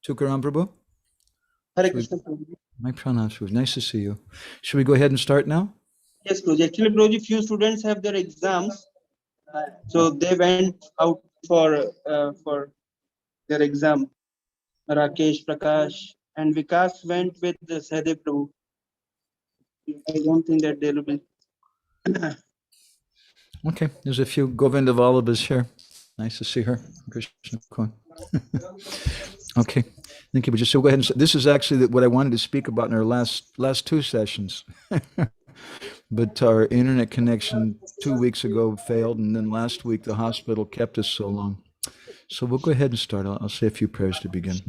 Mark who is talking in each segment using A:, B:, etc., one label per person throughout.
A: Tukaram Prabhu?
B: Hare Krishna, Prabhuji.
A: My pranams, Prabhu. Nice to see you. Should we go ahead and start now?
B: Yes, Prabhuji. Actually, Prabhuji, few students have their exams, so they went out for their exam. Rakesh, Prakash, and Vikas went with the Sahadev Prabhu. I don't think that they will be.
A: Okay, there's a few Govinda Vallabhas here. Nice to see her. Krishna Kun. Okay, thank you. But just so go ahead and this is actually what I wanted to speak about in our last two sessions. But our internet connection 2 weeks ago failed, and then last week the hospital kept us so long. So we'll go ahead and start. I'll say a few prayers to begin.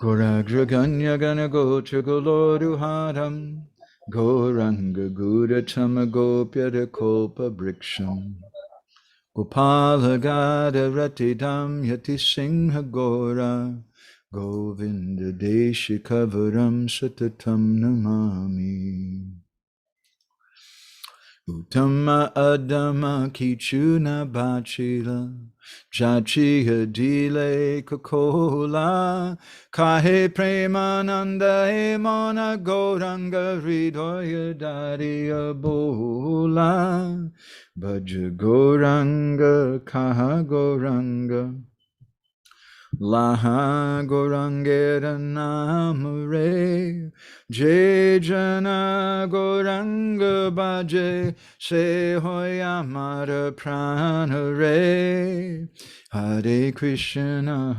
A: Goragraganya gana gotra goloruharam Goranga guratama gopyada kolpa briksham Gopala gada ratidam yati singha gora Govinda deshikavaram satatam namami Uttama adama kichuna bachila Jachiya dile kakola Kahe premananda emona goranga hridoya dariya bola Bhaja goranga kaha goranga Laha gorangera namare Jai jana goranga bhaje Se hoyamara pranare Hare Krishna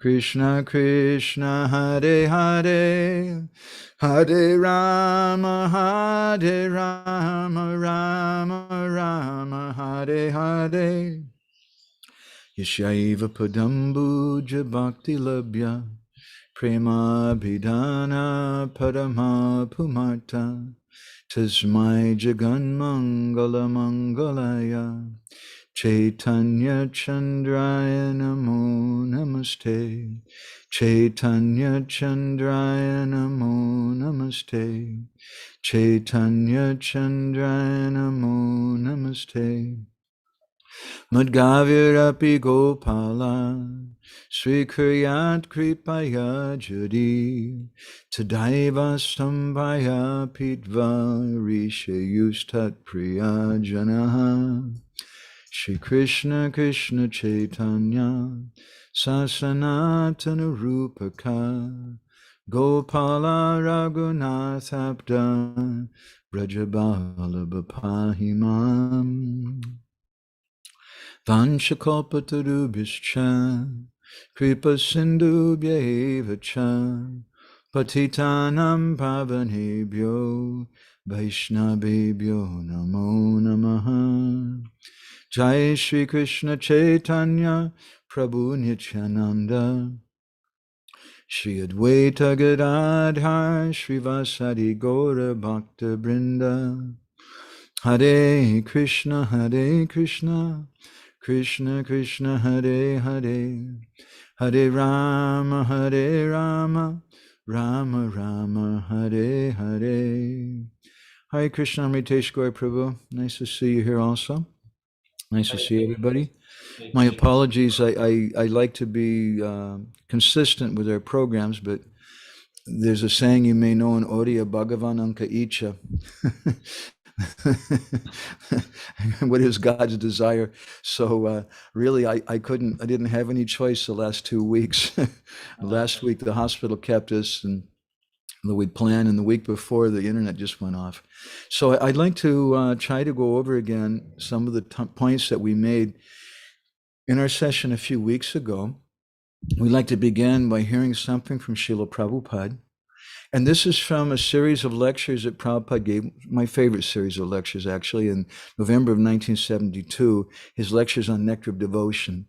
A: Krishna Krishna Hare Hare Hare Rama Rama Rama Hare Hare Yashaiva Padambuja Bhakti Labhya Prema Bhidana Padama Pumarta Tasmai Jagan Mangala Mangalaya Chaitanya Chandraya Namo Namaste Chaitanya Chandraya Namo Namaste Chaitanya Chandraya Namo Namaste Madgavirapi Gopala Sri Kriyat Kripaya Jadi Tadaiva Sambhaya Pitva Risha Yustat Priya Janaha Shri Krishna Krishna Chaitanya Sasanatana Rupaka Gopala Raghunath Abda Brajabala Bapahimam Vanchakalpatarubhishcha Kripa Sindhubhya cha Patitanam Pavanebhyo Vaishnavebhyo Namo Namaha Jai Shri Krishna Chaitanya Prabhu Nityananda Shri Advaita Gadadhar Shri Vasadi Gaura Bhakta Brinda Hare Krishna Krishna Krishna Hare Hare Hare Rama Rama Rama Hare Hare Hare Krishna Amritesh Gaur Prabhu. Nice to see you here also. Nice to see everybody. My apologies. I like to be consistent with our programs, but there's a saying you may know in Oriya, Bhagavan Anka Icha. What is God's desire? So really, I didn't have any choice the last 2 weeks. Last week, the hospital kept us, and we'd planned, and the week before, the internet just went off. So I'd like to try to go over again some of the points that we made in our session a few weeks ago. We'd like to begin by hearing something from Srila Prabhupada. And this is from a series of lectures that Prabhupada gave, my favorite series of lectures actually, in November of 1972, his lectures on Nectar of Devotion.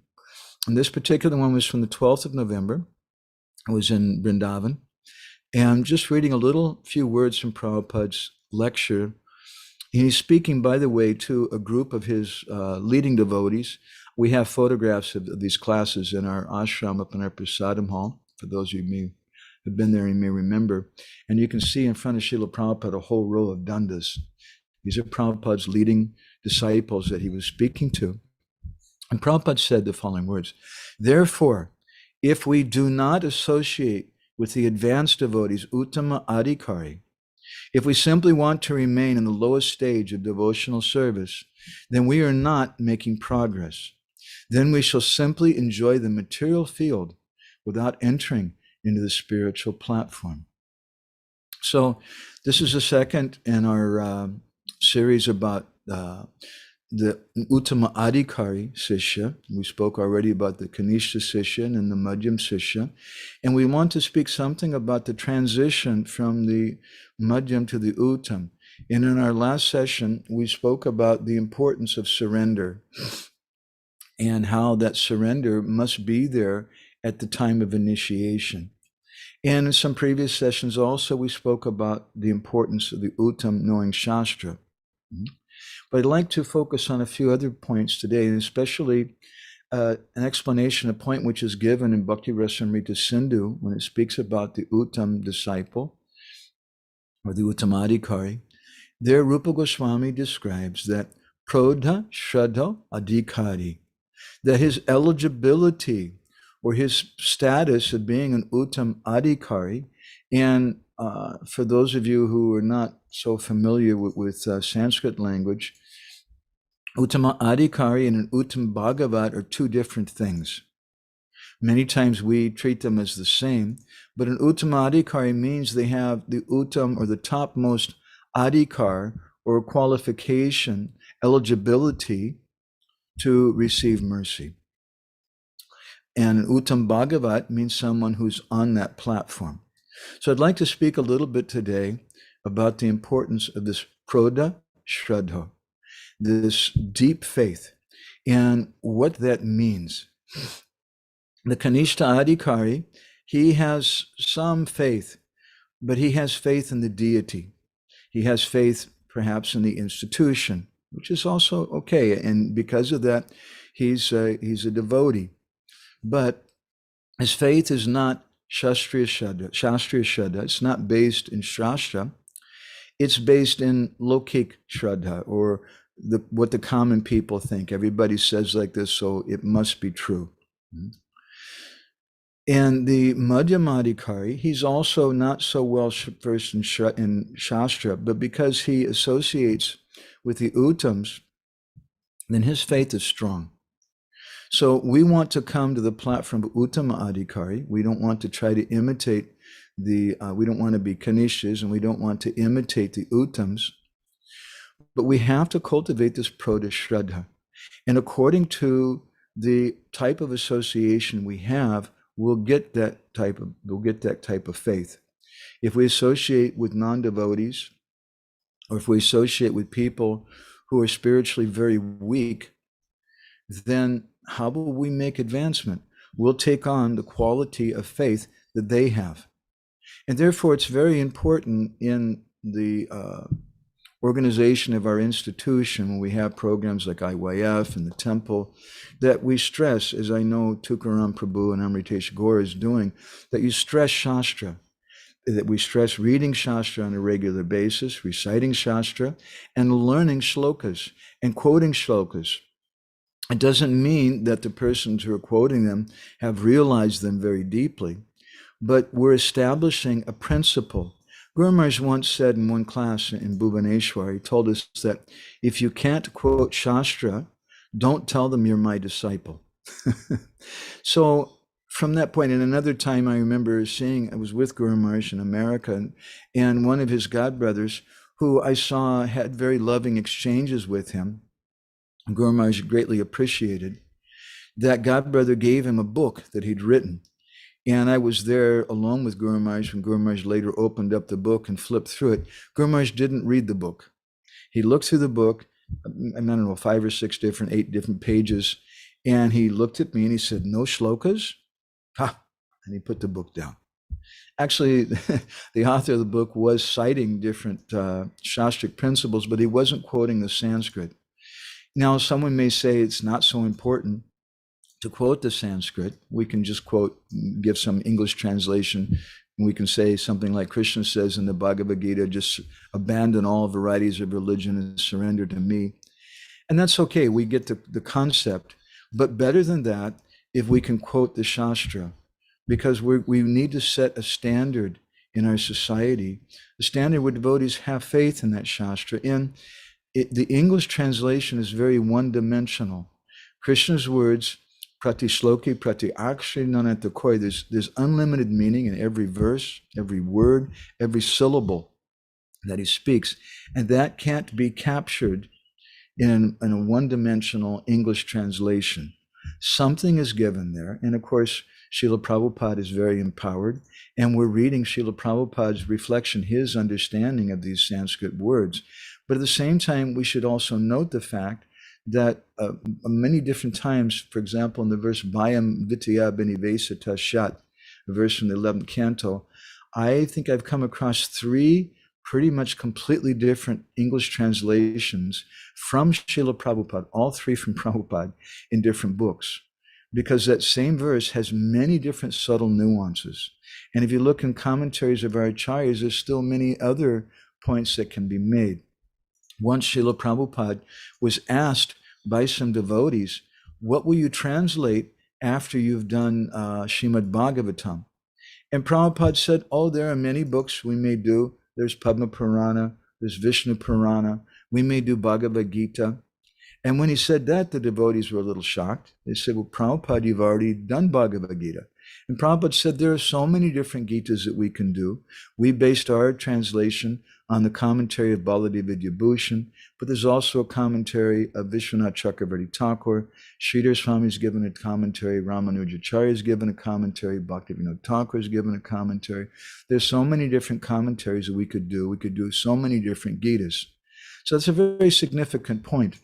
A: And this particular one was from the 12th of November. It was in Vrindavan. And I'm just reading a few words from Prabhupada's lecture. He's speaking, by the way, to a group of his leading devotees. We have photographs of these classes in our ashram up in our prasadam hall, for those of you who may have been there, you may remember. And you can see in front of Srila Prabhupada a whole row of dandas. These are Prabhupada's leading disciples that he was speaking to. And Prabhupada said the following words: therefore, if we do not associate with the advanced devotees, Uttama Adhikari, if we simply want to remain in the lowest stage of devotional service, then we are not making progress. Then we shall simply enjoy the material field without entering into the spiritual platform. So this is the second in our series about the Uttama Adhikari Sishya. We spoke already about the Kanishta Sishya and the Madhyam Sishya. And we want to speak something about the transition from the Madhyam to the Uttam. And in our last session, we spoke about the importance of surrender and how that surrender must be there at the time of initiation. And in some previous sessions also, we spoke about the importance of the Uttam knowing Shastra. But I'd like to focus on a few other points today, and especially an explanation, a point which is given in Bhakti Rasamrita Sindhu when it speaks about the Uttam disciple, or the Uttamadhikari. There, Rupa Goswami describes that Prodha Shraddha Adhikari, that his eligibility or his status of being an Uttam Adhikari, and for those of you who are not so familiar with Sanskrit language, Uttama Adhikari and an Uttam Bhagavat are two different things. Many times we treat them as the same, but an Uttama Adhikari means they have the Uttam, or the topmost Adhikar, or qualification, eligibility to receive mercy. And an Uttam Bhagavat means someone who's on that platform. So I'd like to speak a little bit today about the importance of this Prodha Shraddha, this deep faith, and what that means. The Kanishta Adhikari, he has some faith, but he has faith in the deity. He has faith perhaps in the institution, which is also okay. And because of that, he's a devotee. But his faith is not Shastriya Shraddha. It's not based in Shastra. It's based in Lokik Shraddha, or what the common people think. Everybody says like this, so it must be true. And the Madhyamadhikari, he's also not so well versed in Shastra, but because he associates with the Uttams, then his faith is strong. So we want to come to the platform of Uttama Adhikari. We don't want to try to imitate we don't want to be Kanishtas, and we don't want to imitate the Uttams, but we have to cultivate this Prodha Shraddha. And according to the type of association we have, we'll get that type of faith. If we associate with non-devotees, or if we associate with people who are spiritually very weak, then how will we make advancement? We'll take on the quality of faith that they have. And therefore, it's very important in the organization of our institution, when we have programs like IYF and the temple, that we stress, as I know Tukaram Prabhu and Amritesh Gaur is doing, that you stress Shastra, that we stress reading Shastra on a regular basis, reciting Shastra, and learning shlokas and quoting shlokas. It doesn't mean that the persons who are quoting them have realized them very deeply, but we're establishing a principle. Guru Maharaj once said in one class in Bhubaneswar, he told us that if you can't quote Shastra, don't tell them you're my disciple. So from that point, and another time I remember I was with Guru Maharaj in America, and one of his godbrothers, who I saw had very loving exchanges with him, Guru Maharaj greatly appreciated, that godbrother gave him a book that he'd written. And I was there along with Guru Maharaj when Guru Maharaj later opened up the book and flipped through it. Guru Maharaj didn't read the book. He looked through the book, I don't know, 5 or 6 8 different pages, and he looked at me and he said, "No shlokas?" Ha! And he put the book down. Actually, the author of the book was citing different Shastric principles, but he wasn't quoting the Sanskrit. Now, someone may say it's not so important to quote the Sanskrit. We can just give some English translation, and we can say something like Krishna says in the Bhagavad Gita, just abandon all varieties of religion and surrender to me. And that's okay. We get the concept. But better than that, if we can quote the Shastra, because we need to set a standard in our society, the standard where devotees have faith in that Shastra. The English translation is very one-dimensional. Krishna's words, prati shloki, prati akshri, nananta koi, there's unlimited meaning in every verse, every word, every syllable that he speaks. And that can't be captured in a one-dimensional English translation. Something is given there. And of course, Srila Prabhupada is very empowered. And we're reading Srila Prabhupada's reflection, his understanding of these Sanskrit words. But at the same time, we should also note the fact that many different times, for example, in the verse Vayam Vitya Binivesa Tashat, a verse from the 11th canto, I think I've come across 3 pretty much completely different English translations from Srila Prabhupada, all 3 from Prabhupada in different books, because that same verse has many different subtle nuances. And if you look in commentaries of our acharyas, there's still many other points that can be made. Once Srila Prabhupada was asked by some devotees, what will you translate after you've done Srimad Bhagavatam? And Prabhupada said, oh, there are many books we may do. There's Padma Purana, there's Vishnu Purana, we may do Bhagavad Gita. And when he said that, the devotees were a little shocked. They said, well, Prabhupada, you've already done Bhagavad Gita. And Prabhupada said, there are so many different Gitas that we can do. We based our translation on the commentary of Baladeva Vidyabhushan, but there's also a commentary of Vishwanath Chakravarti Thakur. Sridhar Swami's given a commentary, Ramanujacharya has given a commentary, Bhaktivinoda Thakur has given a commentary. There's so many different commentaries that we could do. We could do so many different Gitas. So that's a very significant point.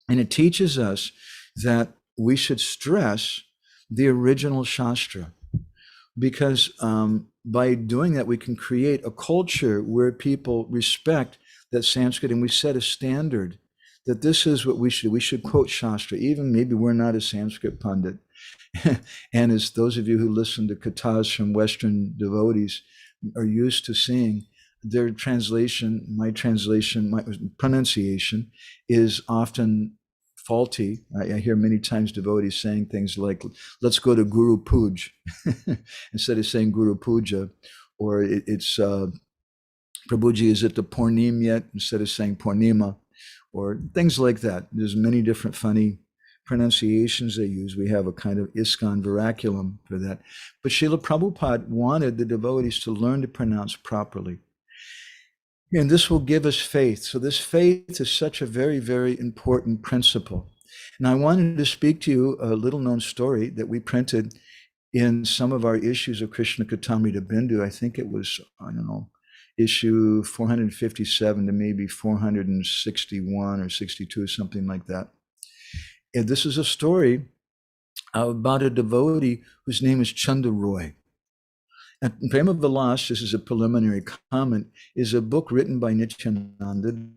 A: And it teaches us that we should stress the original Shastra, because by doing that, we can create a culture where people respect that Sanskrit, and we set a standard that this is what we should quote Shastra, even maybe we're not a Sanskrit pundit. And as those of you who listen to kathas from Western devotees are used to seeing, their translation, my pronunciation is often faulty. I hear many times devotees saying things like, let's go to Guru Puj, instead of saying Guru Puja, or it's Prabhuji, is it the Purnim yet, instead of saying Purnima, or things like that. There's many different funny pronunciations they use. We have a kind of ISKCON vernaculum for that. But Srila Prabhupada wanted the devotees to learn to pronounce properly. And this will give us faith. So this faith is such a very, very important principle. And I wanted to speak to you a little known story that we printed in some of our issues of Krishna Katamrita Bindu. I think it was, I don't know, issue 457 to maybe 461 or 62, something like that. And this is a story about a devotee whose name is Chanda Roy. And Prema Vilas, this is a preliminary comment, is a book written by Nityananda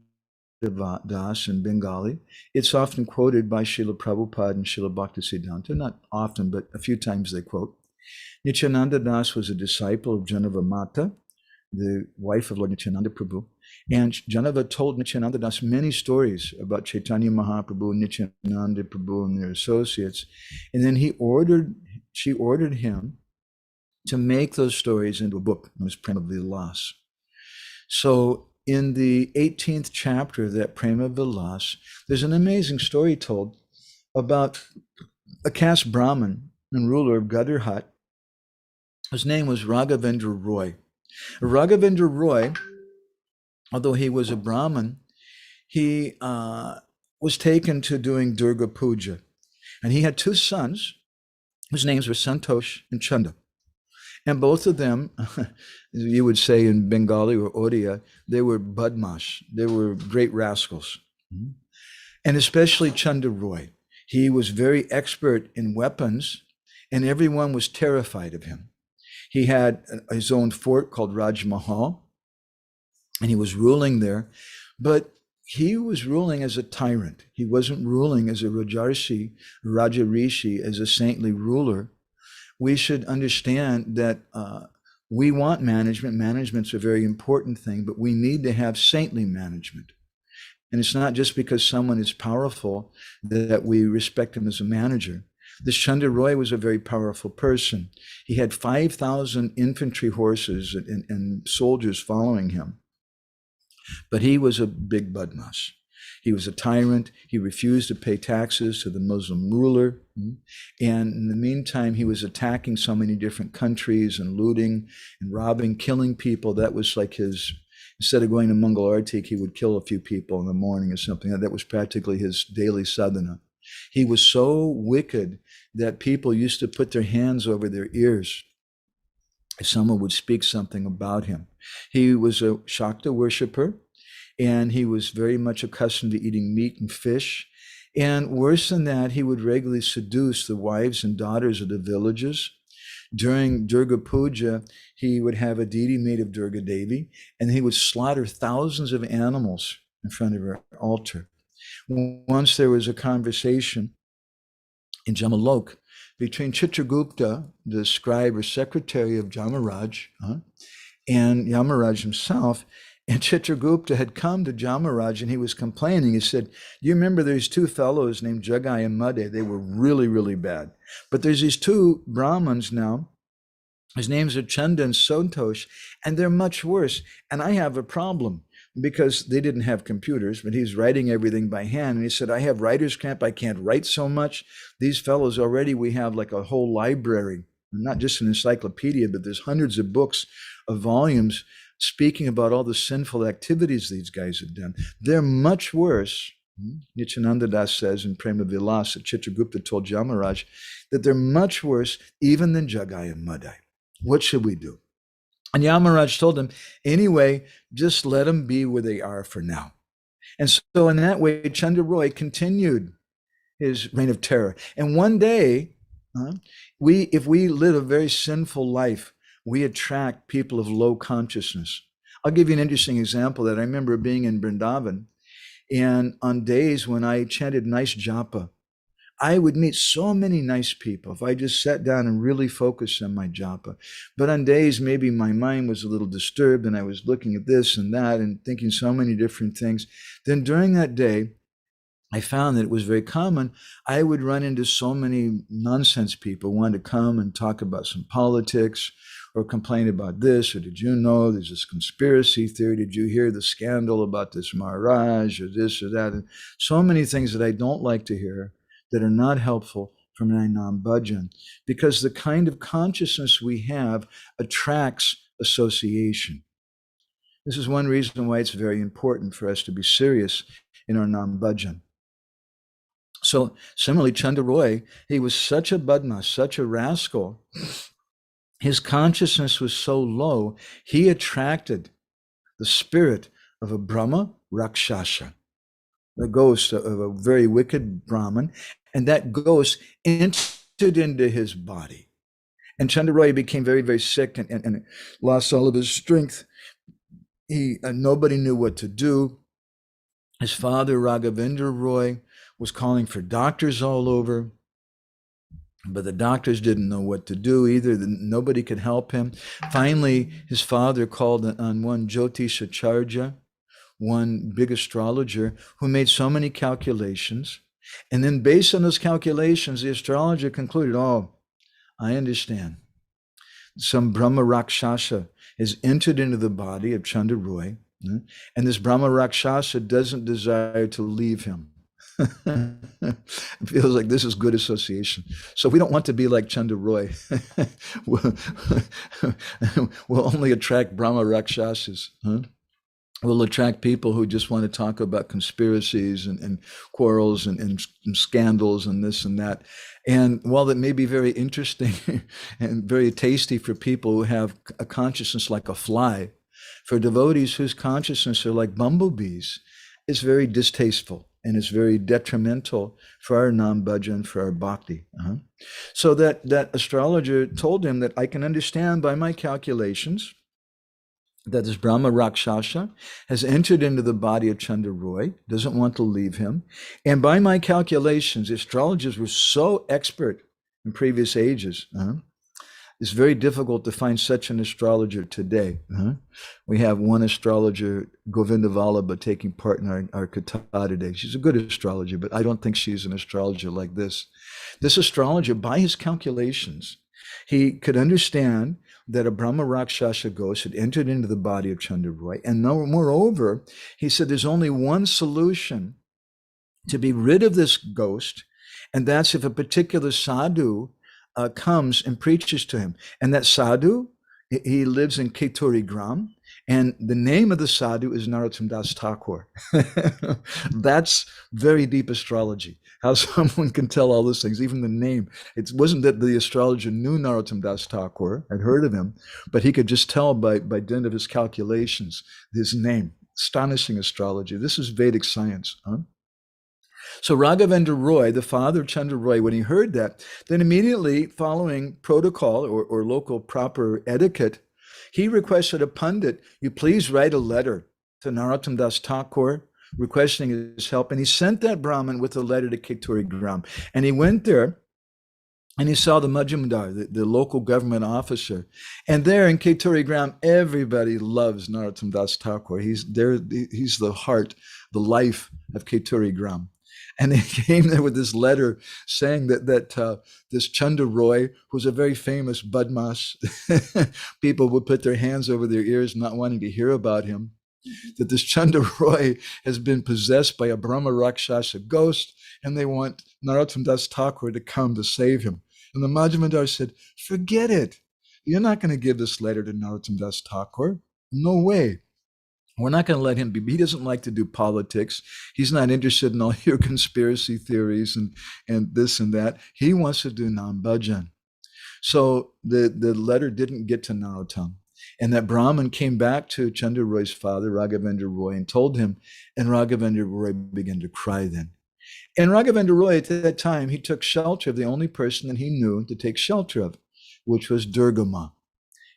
A: Das in Bengali. It's often quoted by Srila Prabhupada and Srila Bhaktisiddhanta, not often, but a few times they quote. Nityananda Das was a disciple of Janava Mata, the wife of Lord Nityananda Prabhu. And Janava told Nityananda Das many stories about Chaitanya Mahaprabhu, Nityananda Prabhu, and their associates. And then she ordered him to make those stories into a book. It was Prema Vilas. So in the 18th chapter of that Prema Vilas, there's an amazing story told about a caste Brahmin and ruler of Gadarhat. His name was Raghavendra Roy. Raghavendra Roy, although he was a Brahmin, he was taken to doing Durga Puja. And he had 2 sons whose names were Santosh and Chanda. And both of them, you would say in Bengali or Odia, they were badmash. They were great rascals. And especially Chanda Roy. He was very expert in weapons, and everyone was terrified of him. He had his own fort called Raj Mahal, and he was ruling there. But he was ruling as a tyrant. He wasn't ruling as a Rajarishi, as a saintly ruler. We should understand that we want management. Management's a very important thing, but we need to have saintly management. And it's not just because someone is powerful that we respect him as a manager. This Chandra Roy was a very powerful person. He had 5,000 infantry horses and soldiers following him. But he was a big badmash. He was a tyrant. He refused to pay taxes to the Muslim ruler. And in the meantime, he was attacking so many different countries and looting and robbing, killing people. That was like his, instead of going to Mangal Artik, he would kill a few people in the morning or something. That was practically his daily sadhana. He was so wicked that people used to put their hands over their ears if someone would speak something about him. He was a Shakta worshiper, and he was very much accustomed to eating meat and fish. And worse than that, he would regularly seduce the wives and daughters of the villages. During Durga Puja, he would have a deity made of Durga Devi, and he would slaughter thousands of animals in front of her altar. Once there was a conversation in Jamalok between Chitragupta, the scribe or secretary of Jamaraj, and Yamaraj himself. And Chitragupta had come to Jamaraj and he was complaining. He said, you remember there's two fellows named Jagai and Madhe. They were really, really bad. But there's these two Brahmins now. His names are Chanda and Santosh, and they're much worse. And I have a problem because they didn't have computers, but he's writing everything by hand. And he said, I have writer's cramp. I can't write so much. These fellows already, we have like a whole library, not just an encyclopedia, but there's hundreds of books of volumes speaking about all the sinful activities these guys have done. They're much worse. Nityananda Das says in Prema Vilas that Chitragupta told Jamaraj that they're much worse even than Jagai and Madai. What should we do? And Yamaraj told him, anyway, just let them be where they are for now. And so in that way, Chandra Roy continued his reign of terror. And one day, if we live a very sinful life, we attract people of low consciousness. I'll give you an interesting example that I remember being in Vrindavan, and on days when I chanted nice japa, I would meet so many nice people if I just sat down and really focused on my japa. But on days maybe my mind was a little disturbed and I was looking at this and that and thinking so many different things. Then during that day, I found that it was very common. I would run into so many nonsense people who wanted to come and talk about some politics or complain about this, or did you know there's this conspiracy theory? Did you hear the scandal about this Maharaj or this or that? And so many things that I don't like to hear that are not helpful from Nainam Bhajan, because the kind of consciousness we have attracts association. This is one reason why it's very important for us to be serious in our Nam Bhajan. So similarly, Chandra Roy, he was such a badmash, such a rascal. His consciousness was so low, he attracted the spirit of a Brahma Rakshasa, the ghost of a very wicked Brahmin, and that ghost entered into his body. And Chandra Roy became very, very sick and lost all of his strength. Nobody knew what to do. His father, Raghavendra Roy, was calling for doctors all over, but the doctors didn't know what to do either. Nobody could help him. Finally, his father called on one Jyotishacharya, one big astrologer, who made so many calculations. And then based on those calculations, the astrologer concluded, oh, I understand. Some Brahma Rakshasa has entered into the body of Chandra Roy, and this Brahma Rakshasa doesn't desire to leave him. It feels like this is good association. So we don't want to be like Chandra Roy. We'll only attract Brahma Rakshasas. We'll attract people who just want to talk about conspiracies and quarrels and scandals and this and that. And while it may be very interesting and very tasty for people who have a consciousness like a fly, for devotees whose consciousness are like bumblebees, it's very distasteful and it's very detrimental for our Nam Bhajan, for our bhakti. So that astrologer told him that I can understand by my calculations that this Brahma Rakshasa has entered into the body of Chandra Roy, doesn't want to leave him. And by my calculations, astrologers were so expert in previous ages It's very difficult to find such an astrologer today. We have one astrologer, Govinda Vallabha, taking part in our Katha today. She's a good astrologer, but I don't think she's an astrologer like this. This astrologer, by his calculations, he could understand that a Brahma Rakshasa ghost had entered into the body of Chandraroy. And moreover, he said there's only one solution to be rid of this ghost, and that's if a particular sadhu comes and preaches to him. And that sadhu, he lives in Keturi Gram, and the name of the sadhu is Narottam Das Thakur. That's very deep astrology. How someone can tell all those things, even the name. It wasn't that the astrologer knew Narottam Das Thakur, had heard of him, but he could just tell by dint of his calculations, his name. Astonishing astrology. This is Vedic science. So Raghavendra Roy, the father of Chandra Roy, when he heard that, then immediately following protocol or local proper etiquette, he requested a pundit, you please write a letter to Narottam Das Thakur requesting his help. And he sent that Brahmin with a letter to Keturi Gram. And he went there and he saw the Majumdar, the local government officer. And there in Keturi Gram, everybody loves Narottam Das Thakur. He's the heart, the life of Keturi Gram. And he came there with this letter saying that this Chandra Roy, who's a very famous badmash, people would put their hands over their ears not wanting to hear about him, that this Chandra Roy has been possessed by a Brahma Rakshasa ghost, and they want Narottam Das Thakur to come to save him. And the Madhavandar said, forget it. You're not going to give this letter to Narottam Das Thakur. No way. We're not going to let him be. He doesn't like to do politics. He's not interested in all your conspiracy theories and this and that. He wants to do Nam Bhajan. So the letter didn't get to Narottam. And that Brahmin came back to Chandra Roy's father, Raghavendra Roy, and told him, and Raghavendra Roy began to cry then. And Raghavendra Roy, at that time, he took shelter of the only person that he knew to take shelter of, which was Durga Ma.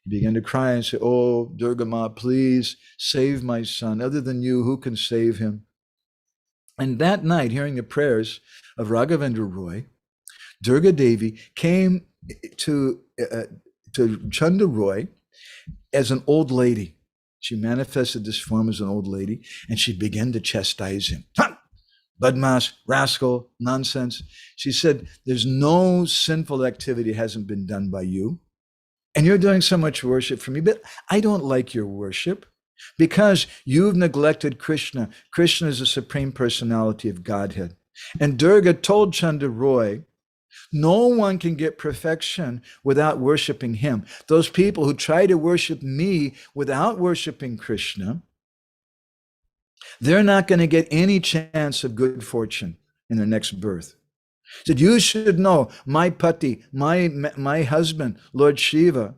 A: He began to cry and say, oh, Durga Ma, please save my son. Other than you, who can save him? And that night, hearing the prayers of Raghavendra Roy, Durga Devi came to Chandra Roy as an old lady. She manifested this form as an old lady, and she began to chastise him. Badmash, rascal, nonsense. She said, there's no sinful activity hasn't been done by you. And you're doing so much worship for me, but I don't like your worship because you've neglected Krishna. Krishna is the Supreme Personality of Godhead. And Durga told Chandra Roy, no one can get perfection without worshiping him. Those people who try to worship me without worshiping Krishna, they're not going to get any chance of good fortune in their next birth. He said, you should know, my pati, my husband, Lord Shiva,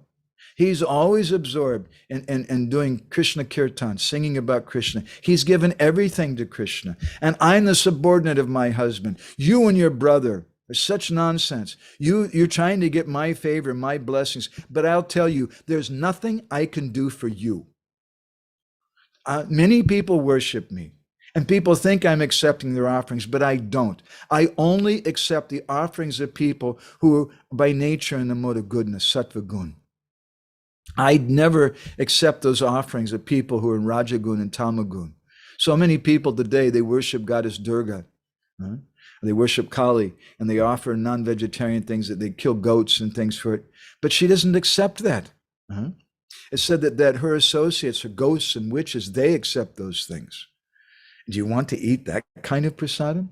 A: he's always absorbed in doing Krishna Kirtan, singing about Krishna. He's given everything to Krishna. And I'm the subordinate of my husband. You and your brother are such nonsense. You're trying to get my favor, my blessings. But I'll tell you, there's nothing I can do for you. Many people worship me. And people think I'm accepting their offerings, but I don't. I only accept the offerings of people who are by nature in the mode of goodness, sattva gun. I'd never accept those offerings of people who are in rajagun and tamagun. So many people today, they worship Goddess Durga. They worship Kali, and they offer non-vegetarian things, that they kill goats and things for it. But she doesn't accept that. It's said that her associates, her ghosts and witches, they accept those things. Do you want to eat that kind of prasadam?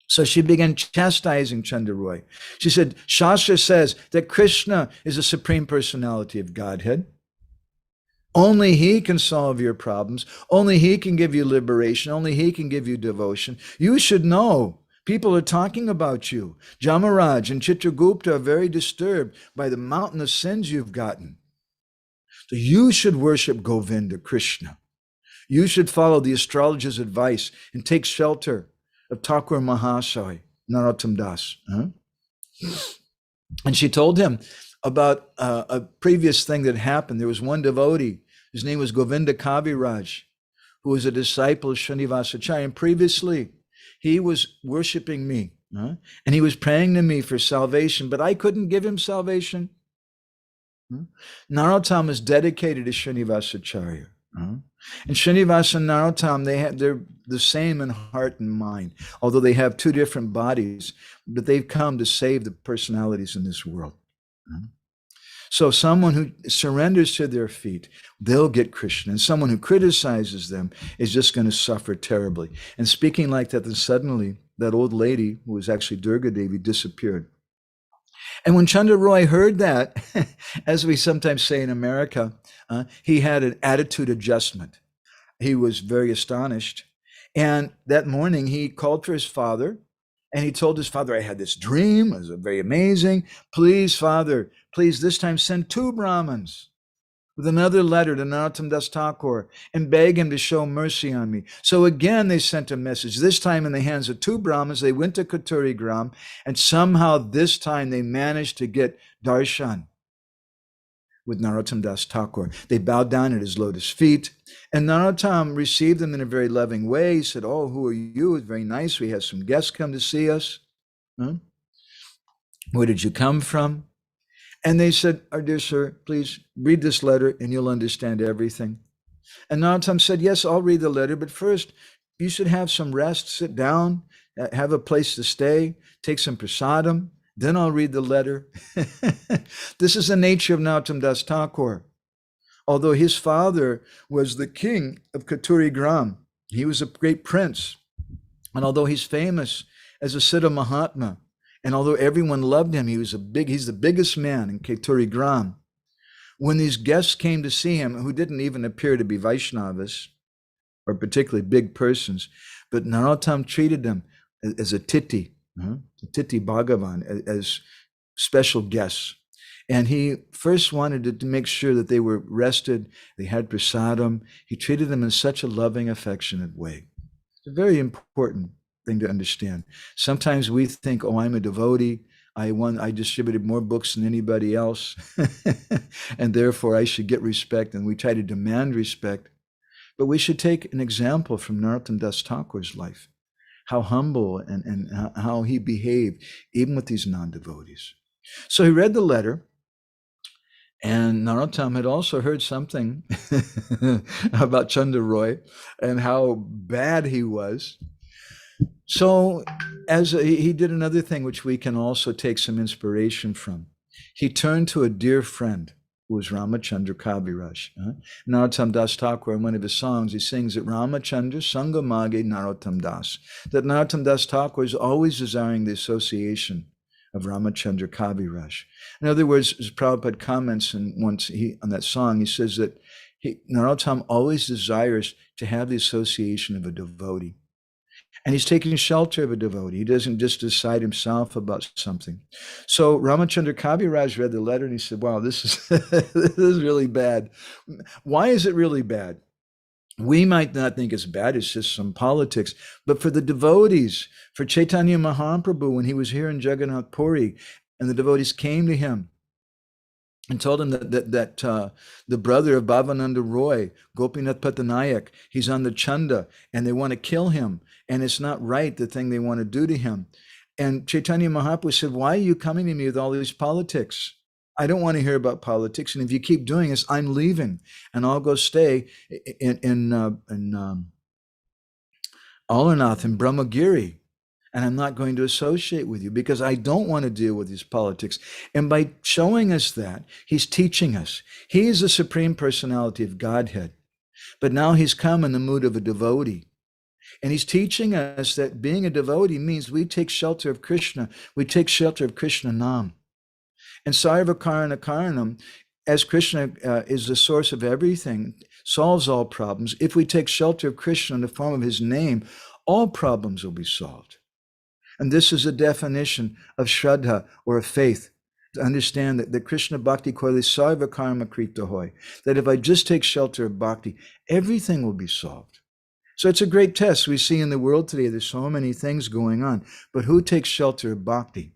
A: So she began chastising Chandra Roy. She said, Shastra says that Krishna is the Supreme Personality of Godhead. Only he can solve your problems. Only he can give you liberation. Only he can give you devotion. You should know. People are talking about you. Jamaraj and Chitragupta are very disturbed by the mountain of sins you've gotten. So you should worship Govinda, Krishna. You should follow the astrologer's advice and take shelter of Thakur Mahasaya, Narottam Das. And she told him about a previous thing that happened. There was one devotee, his name was Govinda Kaviraj, who was a disciple of Srinivasacharya. And previously, he was worshiping me, and he was praying to me for salvation, but I couldn't give him salvation. Narottam is dedicated to Srinivasacharya. And Srinivasa and Narottam, they're the same in heart and mind, although they have two different bodies, but they've come to save the personalities in this world. So someone who surrenders to their feet, they'll get Krishna. And someone who criticizes them is just going to suffer terribly. And speaking like that, then suddenly that old lady, who was actually Durga Devi, disappeared. And when Chandra Roy heard that, as we sometimes say in America, he had an attitude adjustment. He was very astonished. And that morning he called for his father and he told his father, I had this dream. It was very amazing. Please, Father, please this time send 2 Brahmins with another letter to Narottam Das Thakur and beg him to show mercy on me. So again, they sent a message, this time in the hands of 2 Brahmins. They went to Katuri Gram, and somehow this time they managed to get darshan with Narottam Das Thakur. They bowed down at his lotus feet, and Narottam received them in a very loving way. He said, oh, who are you? It's very nice. We had some guests come to see us. Where did you come from? And they said, our dear sir, please read this letter and you'll understand everything. And Narottam said, yes, I'll read the letter, but first you should have some rest, sit down, have a place to stay, take some prasadam, then I'll read the letter. This is the nature of Narottam Das Thakur. Although his father was the king of Katuri Gram, he was a great prince. And although he's famous as a Siddha Mahatma, and although everyone loved him, he's the biggest man in Katuri Gram. When these guests came to see him, who didn't even appear to be Vaishnavas, or particularly big persons, but Narottam treated them as a Titi Bhagavan, as special guests. And he first wanted to make sure that they were rested, they had prasadam. He treated them in such a loving, affectionate way. It's a very important thing to understand. Sometimes we think, oh, I'm a devotee. I distributed more books than anybody else, and therefore I should get respect, and we try to demand respect. But we should take an example from Narottam Das Thakur's life, how humble and how he behaved, even with these non-devotees. So he read the letter, and Narottam had also heard something about Chandra Roy and how bad he was. So he did another thing which we can also take some inspiration from. He turned to a dear friend who was Ramachandra Kaviraj. Narottam Das Thakur, in one of his songs, he sings that Ramachandra Sangamage Narottam Das, that Narottam Das Thakur is always desiring the association of Ramachandra Kaviraj. In other words, as Prabhupada comments on that song, he says that Narottam always desires to have the association of a devotee. And he's taking shelter of a devotee. He doesn't just decide himself about something. So Ramachandra Kaviraj read the letter and he said, wow, this is really bad. Why is it really bad? We might not think it's bad, it's just some politics. But for the devotees, for Chaitanya Mahaprabhu, when he was here in Jagannath Puri, and the devotees came to him and told him that the brother of Madhavananda Roy, Gopinath Patanayak, he's on the Chanda, and they want to kill him. And it's not right, the thing they want to do to him. And Chaitanya Mahaprabhu said, why are you coming to me with all these politics? I don't want to hear about politics. And if you keep doing this, I'm leaving. And I'll go stay in Alarnath in Brahmagiri. And I'm not going to associate with you because I don't want to deal with these politics. And by showing us that, he's teaching us. He is the Supreme Personality of Godhead. But now he's come in the mood of a devotee. And he's teaching us that being a devotee means we take shelter of Krishna. We take shelter of Krishna Nam. And Sarva Karana Karanam, as Krishna is the source of everything, solves all problems. If we take shelter of Krishna in the form of his name, all problems will be solved. And this is a definition of Shraddha, or of faith, to understand that the Krishna Bhakti Koili Sarva Karma Krita Hoy, that if I just take shelter of bhakti, everything will be solved. So it's a great test. We see in the world today, there's so many things going on, but who takes shelter of bhakti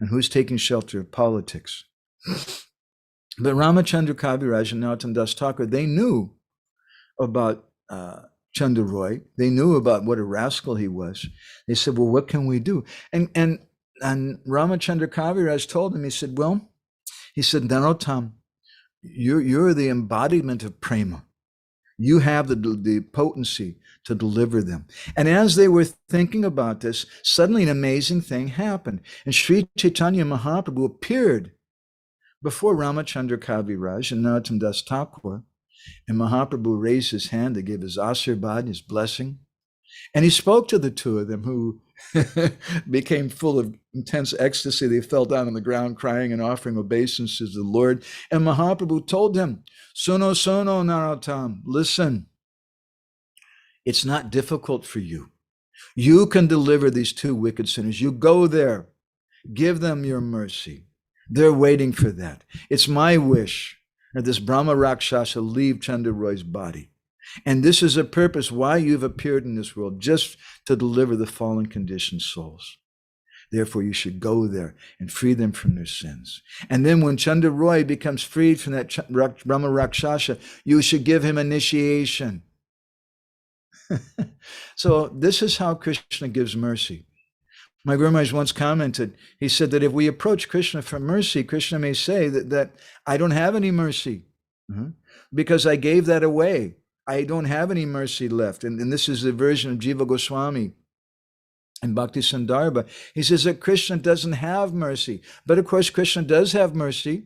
A: and who's taking shelter of politics? But Ramachandra Kaviraj and Narottam Das Thakur, they knew about Chandra Roy. They knew about what a rascal he was. They said, well, what can we do? And Ramachandra Kaviraj told him, he said, Narottam, You're the embodiment of prema. You have the potency to deliver them. And as they were thinking about this, suddenly an amazing thing happened. And Sri Chaitanya Mahaprabhu appeared before Ramachandra Kaviraj and Narottam Das Thakur. And Mahaprabhu raised his hand to give his ashirbad, his blessing. And he spoke to the two of them, who became full of intense ecstasy. They fell down on the ground crying and offering obeisances to the Lord. And Mahaprabhu told them, Sono sono Narottam, listen, it's not difficult for you. You can deliver these two wicked sinners. You go there, give them your mercy. They're waiting for that. It's my wish that this Brahma Rakshasa leave Chandaroy's body. And this is a purpose why you've appeared in this world, just to deliver the fallen conditioned souls. Therefore, you should go there and free them from their sins. And then when Chandaroy becomes freed from that Brahma Rakshasa, you should give him initiation. So this is how Krishna gives mercy. My Guru Maharaj once commented, he said that if we approach Krishna for mercy, Krishna may say that I don't have any mercy because I gave that away. I don't have any mercy left. And this is the version of Jiva Goswami and Bhakti Sandarbha. He says that Krishna doesn't have mercy. But of course, Krishna does have mercy.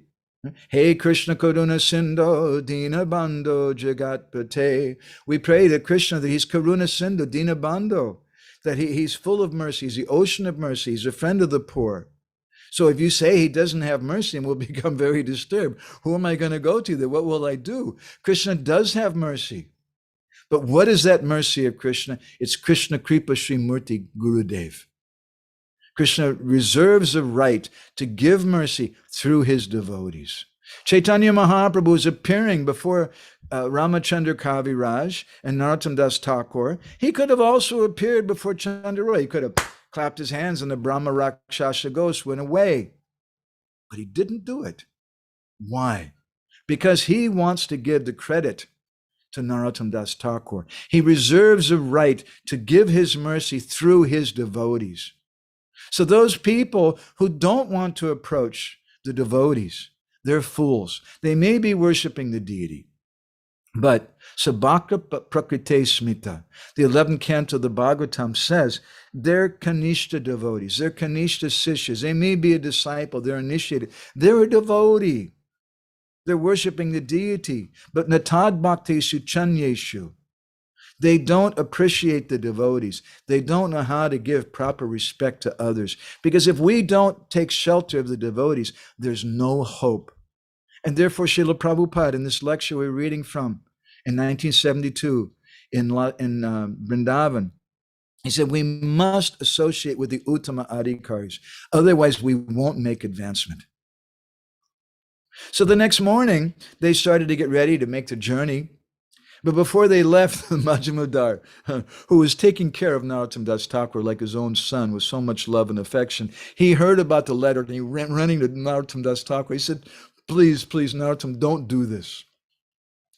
A: Hey Krishna Karuna Sindhu Dina Bandho Jagat Pate. We pray to Krishna that he's Karuna Sindhu Dina Bandho, that he's full of mercy. He's the ocean of mercy. He's a friend of the poor. So if you say he doesn't have mercy, and we'll become very disturbed, who am I going to go to then? What will I do? Krishna does have mercy. But what is that mercy of Krishna? It's Krishna Kripa Sri Murti Gurudev. Krishna reserves a right to give mercy through his devotees. Chaitanya Mahaprabhu is appearing before Ramachandra Kaviraj and Narottam Das Thakur. He could have also appeared before Chandaroy. He could have clapped his hands and the Brahma Rakshasa ghost went away. But he didn't do it. Why? Because he wants to give the credit to Narottam Das Thakur. He reserves a right to give his mercy through his devotees. So those people who don't want to approach the devotees, they're fools. They may be worshiping the deity, but Sabhakra Prakrite Smita, the 11th canto of the Bhagavatam says, they're Kanishta devotees, they're Kanishta Sishyas. They may be a disciple, they're initiated. They're a devotee. They're worshiping the deity, but Natad Bhakteshu Chanyeshu. They don't appreciate the devotees. They don't know how to give proper respect to others. Because if we don't take shelter of the devotees, there's no hope. And therefore, Srila Prabhupada, in this lecture we're reading from in 1972 in Vrindavan, he said, we must associate with the Uttama Adhikaris. Otherwise, we won't make advancement. So the next morning, they started to get ready to make the journey. But before they left, the Majumdar, who was taking care of Narottam Das Thakur like his own son with so much love and affection, he heard about the letter and he ran running to Narottam Das Thakur. He said, please, Narottam, don't do this.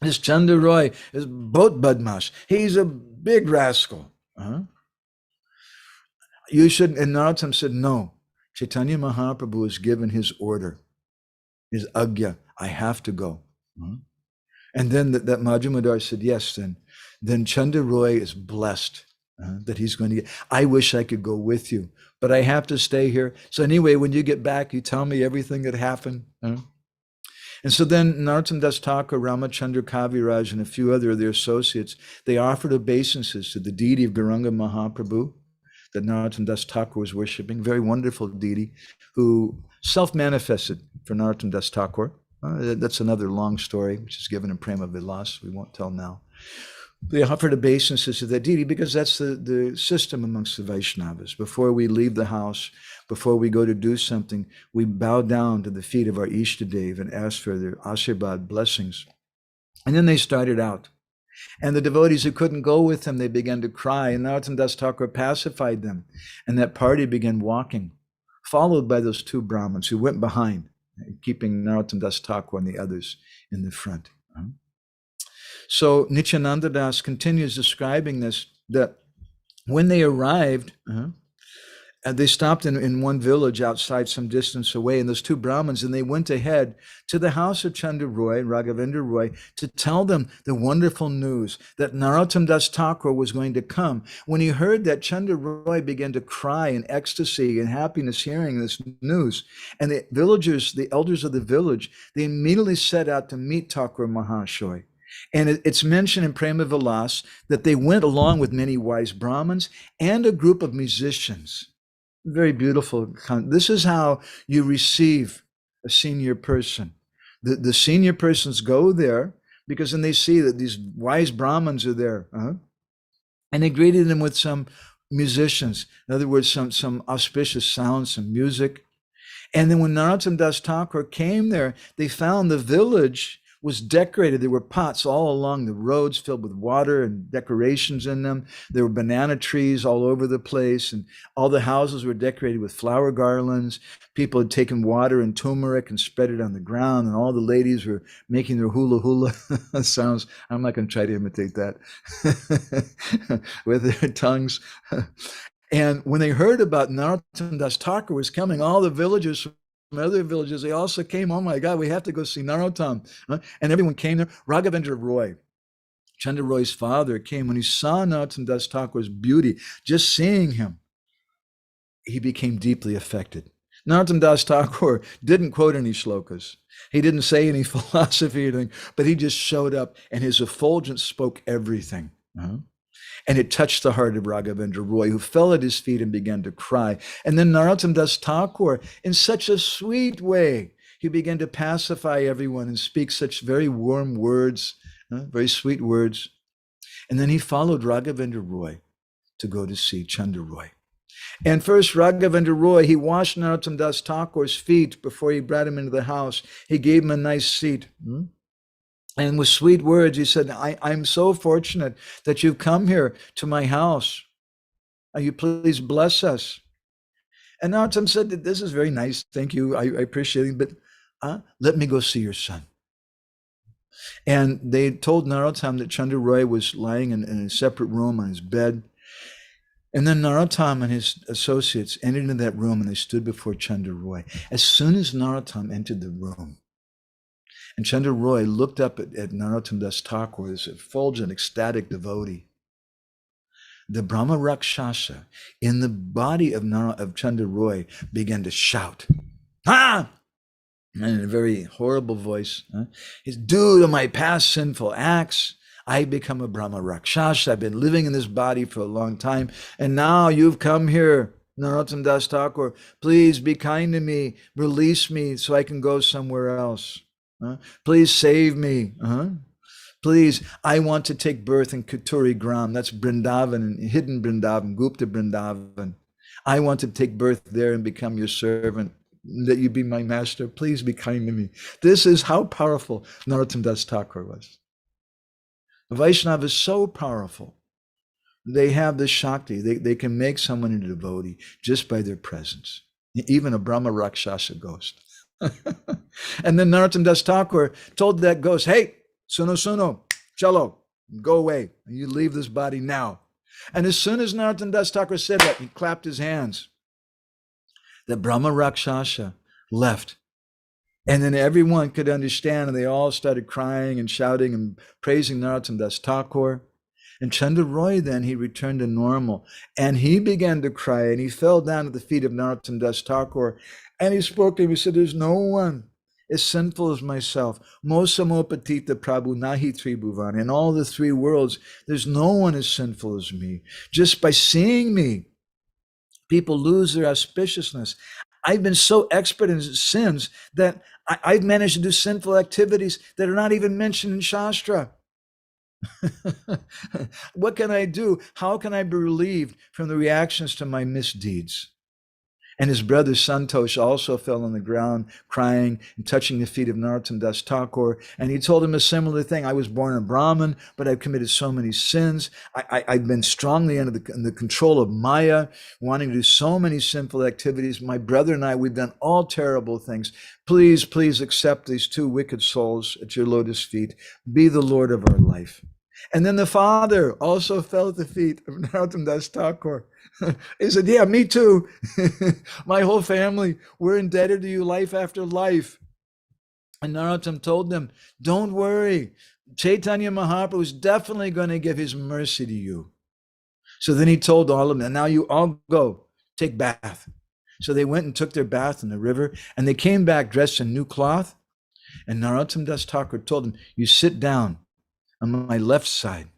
A: This Chandaroy is Bhot Badmash. He's a big rascal. You should, and Narottam said, no. Chaitanya Mahaprabhu has given his order, his agya. I have to go. And then that Majumdar said, yes, then Chandaroy is blessed that he's going to get. I wish I could go with you, but I have to stay here. So anyway, when you get back, you tell me everything that happened. And so then Narottam Das Thakur, Ramachandra Kaviraj, and a few other of their associates, they offered obeisances to the deity of Gauranga Mahaprabhu that Narottam Das Thakur was worshiping, very wonderful deity who self-manifested for Narottam Das Thakur. That's another long story, which is given in Prema Vilas. We won't tell now. They offered obeisances to that deity because that's the system amongst the Vaishnavas. Before we leave the house, before we go to do something, we bow down to the feet of our Ishtadev and ask for their Ashirbad blessings. And then they started out. And the devotees who couldn't go with them, they began to cry. And Narottam Das Thakur pacified them. And that party began walking, followed by those two Brahmins who went behind, keeping Narottam Das Thakur and the others in the front. So Nityananda Das continues describing this, that when they arrived they stopped in one village outside some distance away, and those two Brahmins, and they went ahead to the house of Chandra Roy, Raghavendra Roy, to tell them the wonderful news that Narottam Das Thakur was going to come. When he heard that, Chandra Roy began to cry in ecstasy and happiness hearing this news. And the villagers, the elders of the village, they immediately set out to meet Thakur Mahashoy. And it's mentioned in Prema Vilas that they went along with many wise Brahmins and a group of musicians. Very beautiful. This is how you receive a senior person. The senior persons go there because then they see that these wise Brahmins are there. And they greeted them with some musicians. In other words, some auspicious sounds, some music. And then when Narottam Das Thakur came there, they found the village was decorated. There were pots all along the roads filled with water and decorations in them. There were banana trees all over the place, and all the houses were decorated with flower garlands. People had taken water and turmeric and spread it on the ground, and all the ladies were making their hula hula sounds. I'm not going to try to imitate that with their tongues. And when they heard about Narottam Das Thakur was coming, all the villagers from other villages, they also came. Oh my God, we have to go see Narottam. And everyone came there. Raghavendra Roy, Chandra Roy's father, came. When he saw Narottam Das Thakur's beauty, just seeing him, he became deeply affected. Narottam Das Thakur didn't quote any shlokas. He didn't say any philosophy or anything, but he just showed up, and his effulgence spoke everything. And it touched the heart of Raghavendra Roy, who fell at his feet and began to cry. And then Narottam Das Thakur, in such a sweet way, he began to pacify everyone and speak such very warm words, very sweet words. And then he followed Raghavendra Roy to go to see Chandra Roy. And first, Raghavendra Roy, he washed Narottam Das Thakur's feet before he brought him into the house. He gave him a nice seat. And with sweet words, he said, I'm so fortunate that you've come here to my house. You please bless us. And Narottam said, this is very nice. Thank you. I appreciate it. But let me go see your son. And they told Narottam that Chandra Roy was lying in a separate room on his bed. And then Narottam and his associates entered into that room, and they stood before Chandra Roy. As soon as Narottam entered the room, and Chandra Roy looked up at Narottam Das Thakur, this effulgent, ecstatic devotee, the Brahma Rakshasa in the body of Chandra Roy began to shout, "Ah!" And in a very horrible voice, due to my past sinful acts, I become a Brahma Rakshasa. I've been living in this body for a long time, and now you've come here, Narottam Das Thakur. Please be kind to me. Release me so I can go somewhere else. Please save me. Please, I want to take birth in Kuturi Gram. That's Vrindavan, hidden Vrindavan, Gupta Vrindavan. I want to take birth there and become your servant, that you be my master. Please be kind to me. This is how powerful Narottam Das Thakur was. Vaishnava is so powerful. They have this Shakti. They can make someone into a devotee just by their presence. Even a Brahma Rakshasa ghost. And then Narottam Das Thakur told that ghost, hey, suno, chalo, go away. You leave this body now. And as soon as Narottam Das Thakur said that, he clapped his hands. The Brahma Rakshasa left. And then everyone could understand, and they all started crying and shouting and praising Narottam Das Thakur. And Chandra Roy then, he returned to normal. And he began to cry, and he fell down at the feet of Narottam Das Thakur. And he spoke to him. He said, there's no one as sinful as myself. Mosamopatita Prabhu Nahi Tribhuvan. In all the three worlds, there's no one as sinful as me. Just by seeing me, people lose their auspiciousness. I've been so expert in sins that I've managed to do sinful activities that are not even mentioned in Shastra. What can I do? How can I be relieved from the reactions to my misdeeds? And his brother Santosh also fell on the ground crying and touching the feet of Narottam Das Thakur. And he told him a similar thing. I was born a Brahmin, but I've committed so many sins. I've been strongly under the control of Maya, wanting to do so many sinful activities. My brother and I, we've done all terrible things. Please, please accept these two wicked souls at your lotus feet. Be the Lord of our life. And then the father also fell at the feet of Narottam Das Thakur. He said, yeah, me too. My whole family, we're indebted to you life after life. And Narottam told them, don't worry. Chaitanya Mahaprabhu is definitely going to give his mercy to you. So then he told all of them, now you all go, take bath. So they went and took their bath in the river, and they came back dressed in new cloth. And Narottam Das Thakur told them, you sit down on my left side.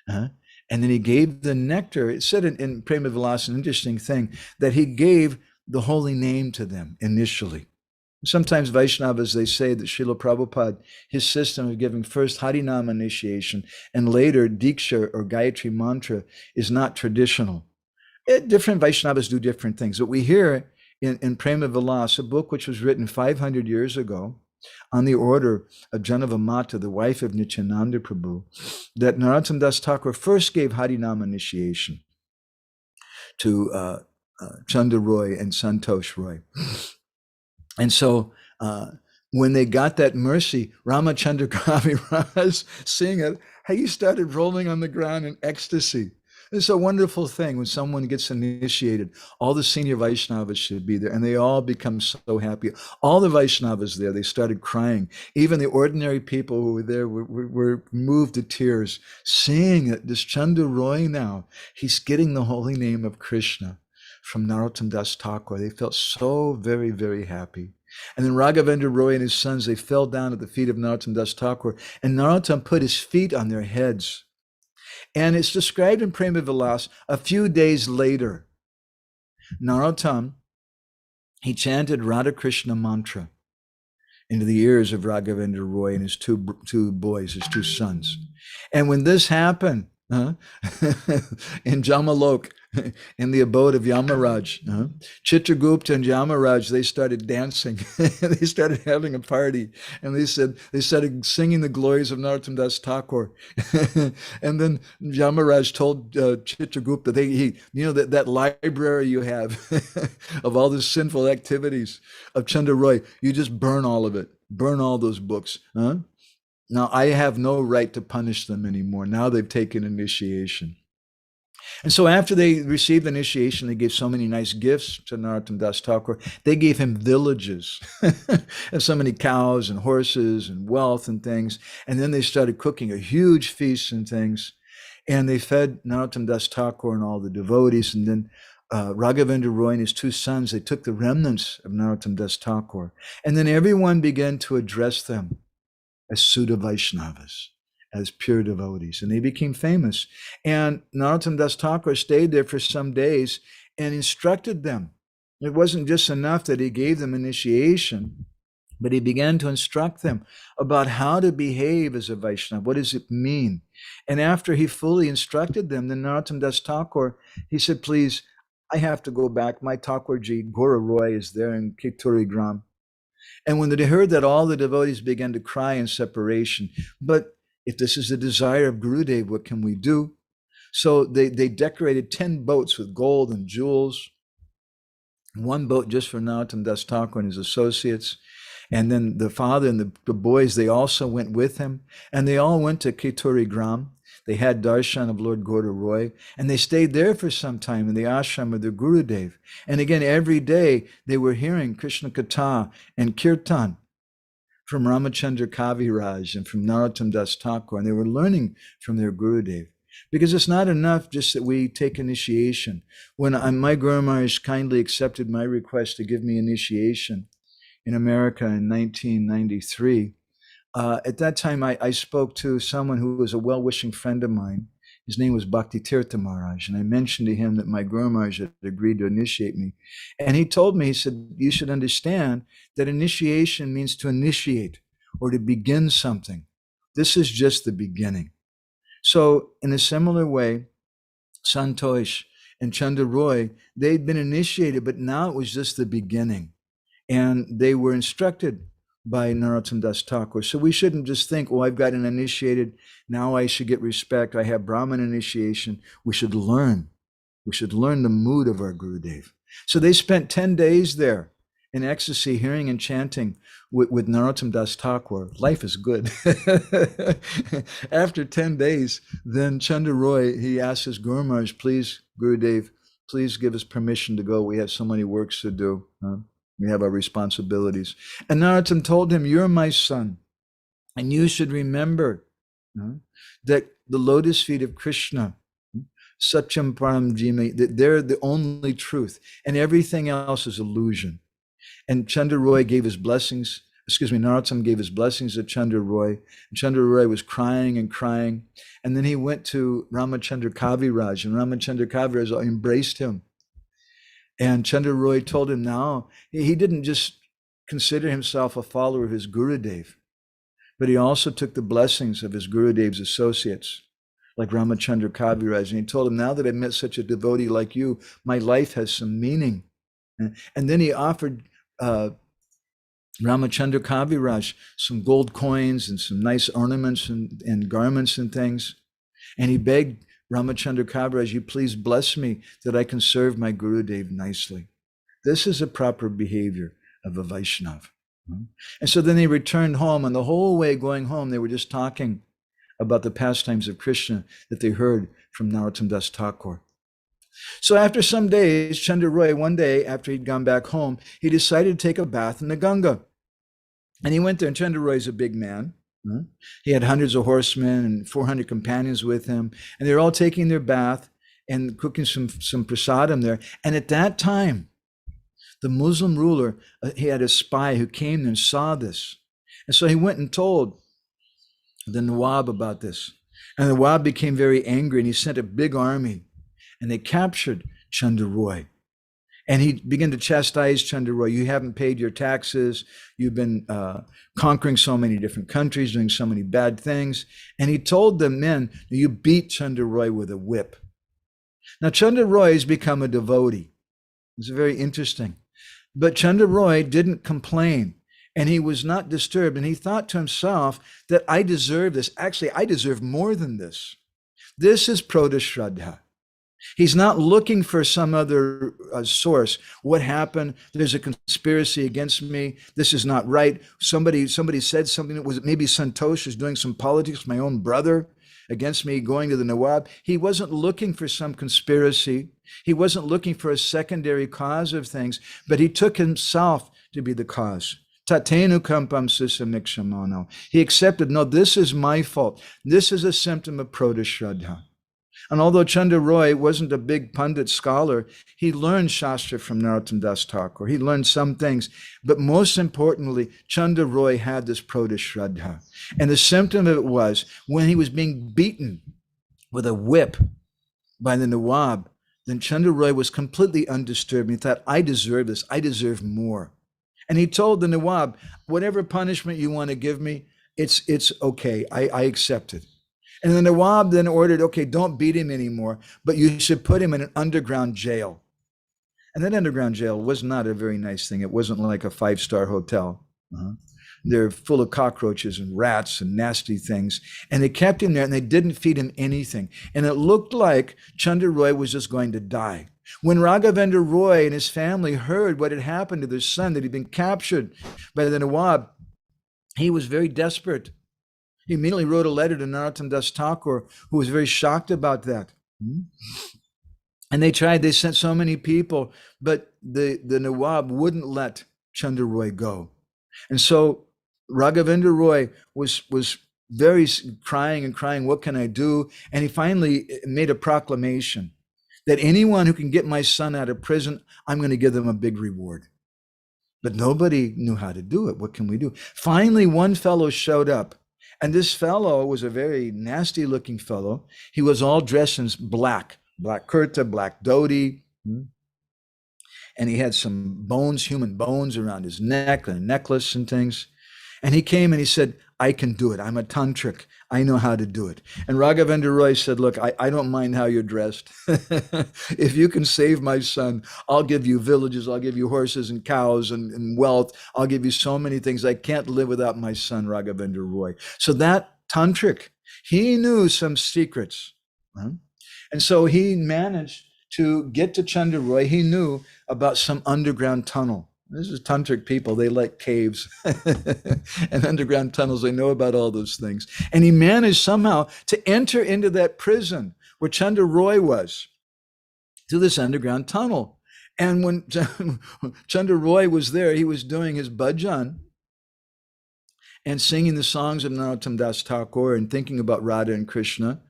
A: And then he gave the nectar. It said in Prema Vilas, an interesting thing, that he gave the holy name to them initially. Sometimes Vaishnavas, they say that Srila Prabhupada, his system of giving first Harinam initiation and later Diksha or Gayatri mantra is not traditional. Different Vaishnavas do different things. But we hear in Prema Vilas, a book which was written 500 years ago on the order of Janavamata, the wife of Nityananda Prabhu, that Narottam Das Thakur first gave Harinam initiation to Chanda Roy and Santosh Roy. And so when they got that mercy, Ramachandra Kaviraj, seeing it, he started rolling on the ground in ecstasy. It's a wonderful thing when someone gets initiated. All the senior Vaishnavas should be there, and they all become so happy. All the Vaishnavas there, they started crying. Even the ordinary people who were there were moved to tears, seeing that this Chanda Roy now, he's getting the holy name of Krishna from Narottam Das Thakur. They felt so very, very happy. And then Raghavendra Roy and his sons, they fell down at the feet of Narottam Das Thakur, and Narottam put his feet on their heads. And it's described in Prema Vilas a few days later. Narottam, he chanted Radha Krishna mantra into the ears of Raghavendra Roy and his two boys, his two sons. And when this happened, in Jamalok, in the abode of Yamaraj, Chitragupta and Yamaraj, they started dancing. They started having a party, and they started singing the glories of Narottam Das Thakur. And then Yamaraj told Chitragupta, that library you have of all the sinful activities of Chanda Roy, you just burn all of it, burn all those books. Now I have no right to punish them anymore. Now they've taken initiation. And so after they received initiation, they gave so many nice gifts to Narottam Das Thakur. They gave him villages and so many cows and horses and wealth and things. And then they started cooking a huge feast and things. And they fed Narottam Das Thakur and all the devotees. And then Raghavendra Roy and his two sons, they took the remnants of Narottam Das Thakur. And then everyone began to address them as Sudha Vaishnavas, as pure devotees, and they became famous. And Narottam Das Thakur stayed there for some days and instructed them. It wasn't just enough that he gave them initiation, but he began to instruct them about how to behave as a Vaishnava. What does it mean? And after he fully instructed them, then Narottam Das Thakur, he said, please, I have to go back. My Thakurji, Gora Roy, is there in Kituri Gram. And when they heard that, all the devotees began to cry in separation. But if this is the desire of Gurudev, what can we do? So they decorated 10 boats with gold and jewels. One boat just for Narottam Das Thakur and his associates. And then the father and the boys, they also went with him. And they all went to Kituri Gram. They had darshan of Lord Gora Roy, and they stayed there for some time in the ashram of their Gurudev. And again, every day they were hearing Krishna Katha and Kirtan from Ramachandra Kaviraj and from Narottam Das Thakur, and they were learning from their Gurudev. Because it's not enough just that we take initiation. When my Guru Maharaj kindly accepted my request to give me initiation in America in 1993, at that time, I spoke to someone who was a well-wishing friend of mine. His name was Bhakti Tirtha Maharaj, and I mentioned to him that my Guru Maharaj had agreed to initiate me. And he told me, he said, you should understand that initiation means to initiate or to begin something. This is just the beginning. So in a similar way, Santosh and Chanda Roy, they'd been initiated, but now it was just the beginning. And they were instructed by Narottam Das Thakur. So we shouldn't just think, oh, I've got an initiated, now I should get respect. I have Brahman initiation. We should learn. We should learn the mood of our Gurudev. So they spent 10 days there in ecstasy, hearing and chanting with Narottam Das Thakur. Life is good. After 10 days, then Chanda Roy, he asked his Guru Maharaj, please, Gurudev, please give us permission to go. We have so many works to do. We have our responsibilities. And Narottam told him, you're my son. And you should remember that the lotus feet of Krishna, Satyam Param Jima, that they're the only truth. And everything else is illusion. And Chandraroy gave his blessings. Narottam gave his blessings to Chandraroy. Chandraroy was crying and crying. And then he went to Ramachandra Kaviraj, and Ramachandra Kaviraj embraced him. And Chandraroy told him now, he didn't just consider himself a follower of his Gurudev, but he also took the blessings of his Gurudev's associates, like Ramachandra Kaviraj. And he told him, now that I've met such a devotee like you, my life has some meaning. And then he offered Ramachandra Kaviraj some gold coins and some nice ornaments and garments and things. And he begged Ramachandra Kaviraj, you please bless me that I can serve my Gurudev nicely. This is a proper behavior of a Vaishnava. And so then they returned home, and the whole way going home, they were just talking about the pastimes of Krishna that they heard from Narottam Das Thakur. So after some days, Chandraroy, one day after he'd gone back home, he decided to take a bath in the Ganga. And he went there, and Chandraroy's a big man. He had hundreds of horsemen and 400 companions with him, and they were all taking their bath and cooking some prasadam there. And at that time, the Muslim ruler, he had a spy who came there and saw this. And so he went and told the Nawab about this. And the Nawab became very angry, and he sent a big army, and they captured Chandraroy. And he began to chastise Chandraroy. You haven't paid your taxes. You've been conquering so many different countries, doing so many bad things. And he told the men, you beat Chandraroy with a whip. Now, Chandraroy has become a devotee. It's very interesting. But Chandraroy didn't complain, and he was not disturbed. And he thought to himself that I deserve this. Actually, I deserve more than this. This is Prodashraddha. He's not looking for some other source. What happened? There's a conspiracy against me. This is not right. Somebody said something. That was maybe Santosh is doing some politics, my own brother, against me, going to the Nawab. He wasn't looking for some conspiracy. He wasn't looking for a secondary cause of things, but he took himself to be the cause. Tatenu kampam susamikshamaano. He accepted, no, this is my fault. This is a symptom of Prodashraddha. And although Chandraroy wasn't a big Pandit scholar, he learned Shastra from Narottam Das Thakur. He learned some things, but most importantly, Chandraroy had this Prodashraddha. And the symptom of it was when he was being beaten with a whip by the Nawab, then Chandraroy was completely undisturbed. He thought, I deserve this. I deserve more. And he told the Nawab, whatever punishment you want to give me, it's okay. I accept it. And the Nawab then ordered, okay, don't beat him anymore, but you should put him in an underground jail. And that underground jail was not a very nice thing. It wasn't like a 5-star hotel. They're full of cockroaches and rats and nasty things. And they kept him there, and they didn't feed him anything. And it looked like Chandraroy was just going to die. When Raghavendra Roy and his family heard what had happened to their son, that he'd been captured by the Nawab, he was very desperate. He immediately wrote a letter to Narottam Das Thakur, who was very shocked about that. And they sent so many people, but the Nawab wouldn't let Chandraroy go. And so Raghavendra Roy was very crying, what can I do? And he finally made a proclamation that anyone who can get my son out of prison, I'm going to give them a big reward. But nobody knew how to do it. What can we do? Finally, one fellow showed up. And this fellow was a very nasty looking fellow. He was all dressed in black kurta, black dhoti. And he had some bones, human bones around his neck and a necklace and things. And he came and he said, I can do it. I'm a tantric. I know how to do it. And Raghavendra Roy said, look, I don't mind how you're dressed. If you can save my son, I'll give you villages. I'll give you horses and cows and wealth. I'll give you so many things. I can't live without my son, Raghavendra Roy. So that tantric, he knew some secrets. And so he managed to get to Chandraroy. He knew about some underground tunnel. This is tantric people. They like caves and underground tunnels. They know about all those things. And he managed somehow to enter into that prison where Chandraroy was. through this underground tunnel. And when Chandra Roy was there, he was doing his bhajan and singing the songs of Narottam Das Thakur and thinking about Radha and Krishna.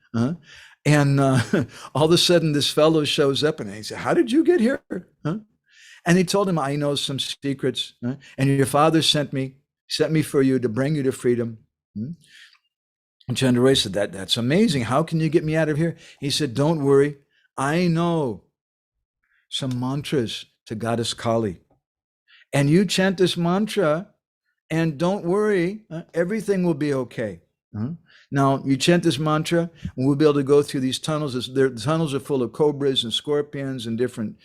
A: And all of a sudden, this fellow shows up and he said, "How did you get here?" And he told him, "I know some secrets, and your father sent me for you to bring you to freedom." And Chandra Roy said, "That's amazing. How can you get me out of here?" He said, "Don't worry. I know some mantras to Goddess Kali. And you chant this mantra, and don't worry, everything will be okay." Now, you chant this mantra, and we'll be able to go through these tunnels. The tunnels are full of cobras and scorpions and different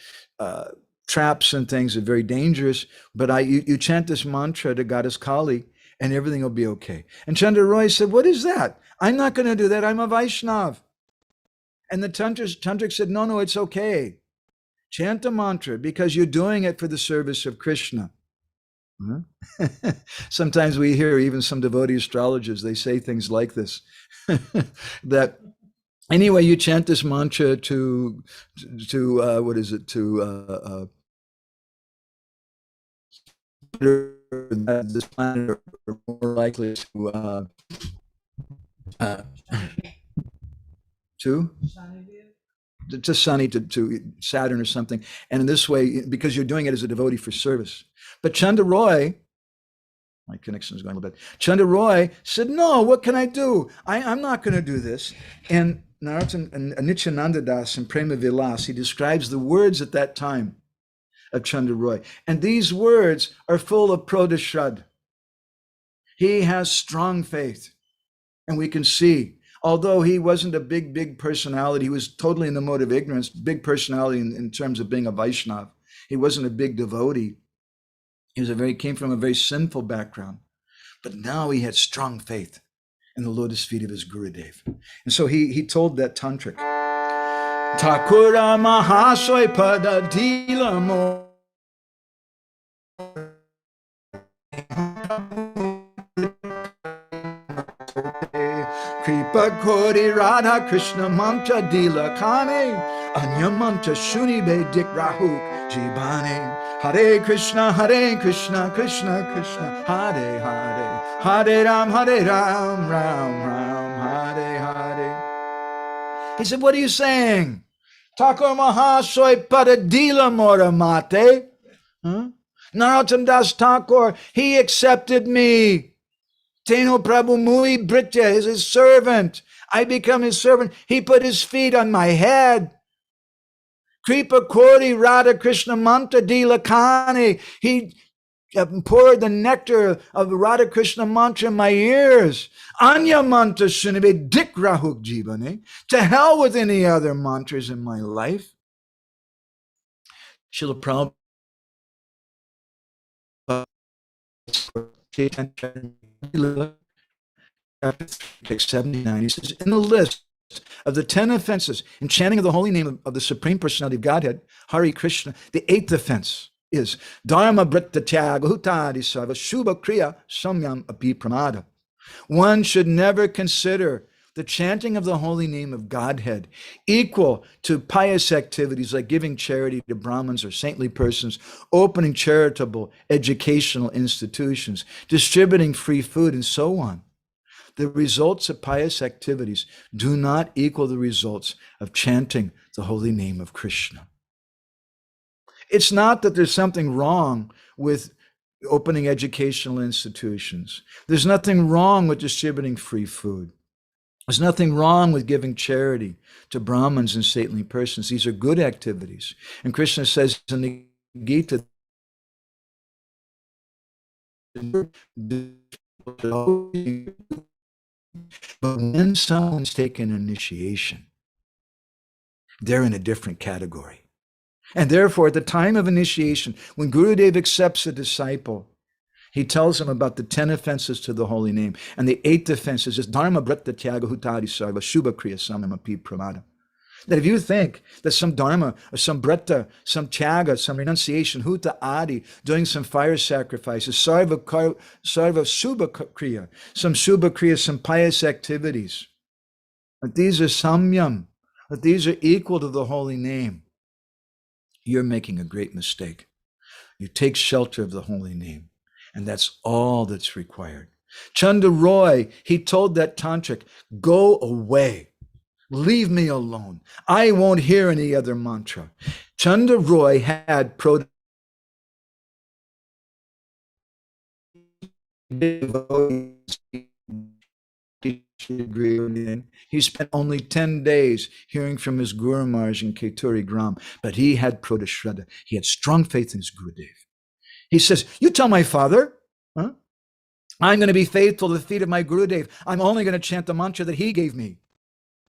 A: traps and things that are very dangerous. But you chant this mantra to Goddess Kali, and everything will be okay. And Chandra Roy said, "What is that? I'm not going to do that. I'm a Vaishnav." And the tantric said, No, it's okay. Chant the mantra because you're doing it for the service of Krishna. Sometimes we hear even some devotee astrologers, they say things like this, that anyway, you chant this mantra to what is it, to this planet are more likely to Sunny, to Saturn or something. And in this way, because you're doing it as a devotee for service. But Chandra Roy, my connection is going a little bit. Chandra Roy said, "No, what can I do? I'm not going to do this." And Narottam and Nityananda Das in Prema Vilas, he describes the words at that time of Chandra Roy. And these words are full of prodashrad. He has strong faith. And we can see, although he wasn't a big personality, he was totally in the mode of ignorance, big personality in terms of being a Vaishnav. He wasn't a big devotee. He came from a very sinful background. But now he had strong faith in the lotus feet of his Gurudev. And so he told that tantric, "Thakura Mahasoy Pada Dila Mo Kripa Kori Radha Krishna Mantra Dila Kane Anya Mantra Shuni Be Dik Rahuk Jibane Hare Krishna Krishna Krishna Hare Hare Hare Ram Ram Ram Hare Hare." He said, "What are you saying? Thakur Mahasoy Padadila Moramate. Narottam Das Thakur, he accepted me. Teno Prabhu Mui Britya is his servant. I become his servant. He put his feet on my head. Kripa Kori Radha Krishna Mantra Dila Kani. He poured the nectar of the Radha Krishna mantra in my ears. Anya mantra shunibe dik rahuk jivane. To hell with any other mantras in my life." Srila Prabhupada, chapter 79, he says, in the list of the 10 offenses in chanting of the holy name of the Supreme Personality of Godhead, Hare Krishna, the 8th offense is Dharma Britta Tyaga Hutadi Sarva Shubha Kriya Samyam Api Pramada. One should never consider the chanting of the holy name of Godhead equal to pious activities like giving charity to Brahmins or saintly persons, opening charitable educational institutions, distributing free food, and so on. The results of pious activities do not equal the results of chanting the holy name of Krishna. It's not that there's something wrong with opening educational institutions. There's nothing wrong with distributing free food. There's nothing wrong with giving charity to Brahmins and saintly persons. These are good activities. And Krishna says in the Gita, but when someone's taken initiation, they're in a different category. And therefore, at the time of initiation, when Gurudev accepts a disciple, he tells him about the 10 offenses to the holy name. And the 8th offense is Dharma Britta Tyaga Hutadi Sarva Shubha Kriya Samyam Api Pramada. That if you think that some dharma or some britta, some tyaga, some renunciation, huta adi, doing some fire sacrifices, sarva shubha kriya, some shubha kriya, some pious activities, that these are samyam, that these are equal to the holy name, you're making a great mistake. You take shelter of the holy name, and that's all that's required. Chanda Roy, he told that tantric, go away. Leave me alone. I won't hear any other mantra. Chanda Roy had he spent only 10 days hearing from his Guru Maharaj in Keturi Gram, but he had Prodashraddha. He had strong faith in his Gurudev. He says, you tell my father, huh? I'm going to be faithful to the feet of my Gurudev. I'm only going to chant the mantra that he gave me.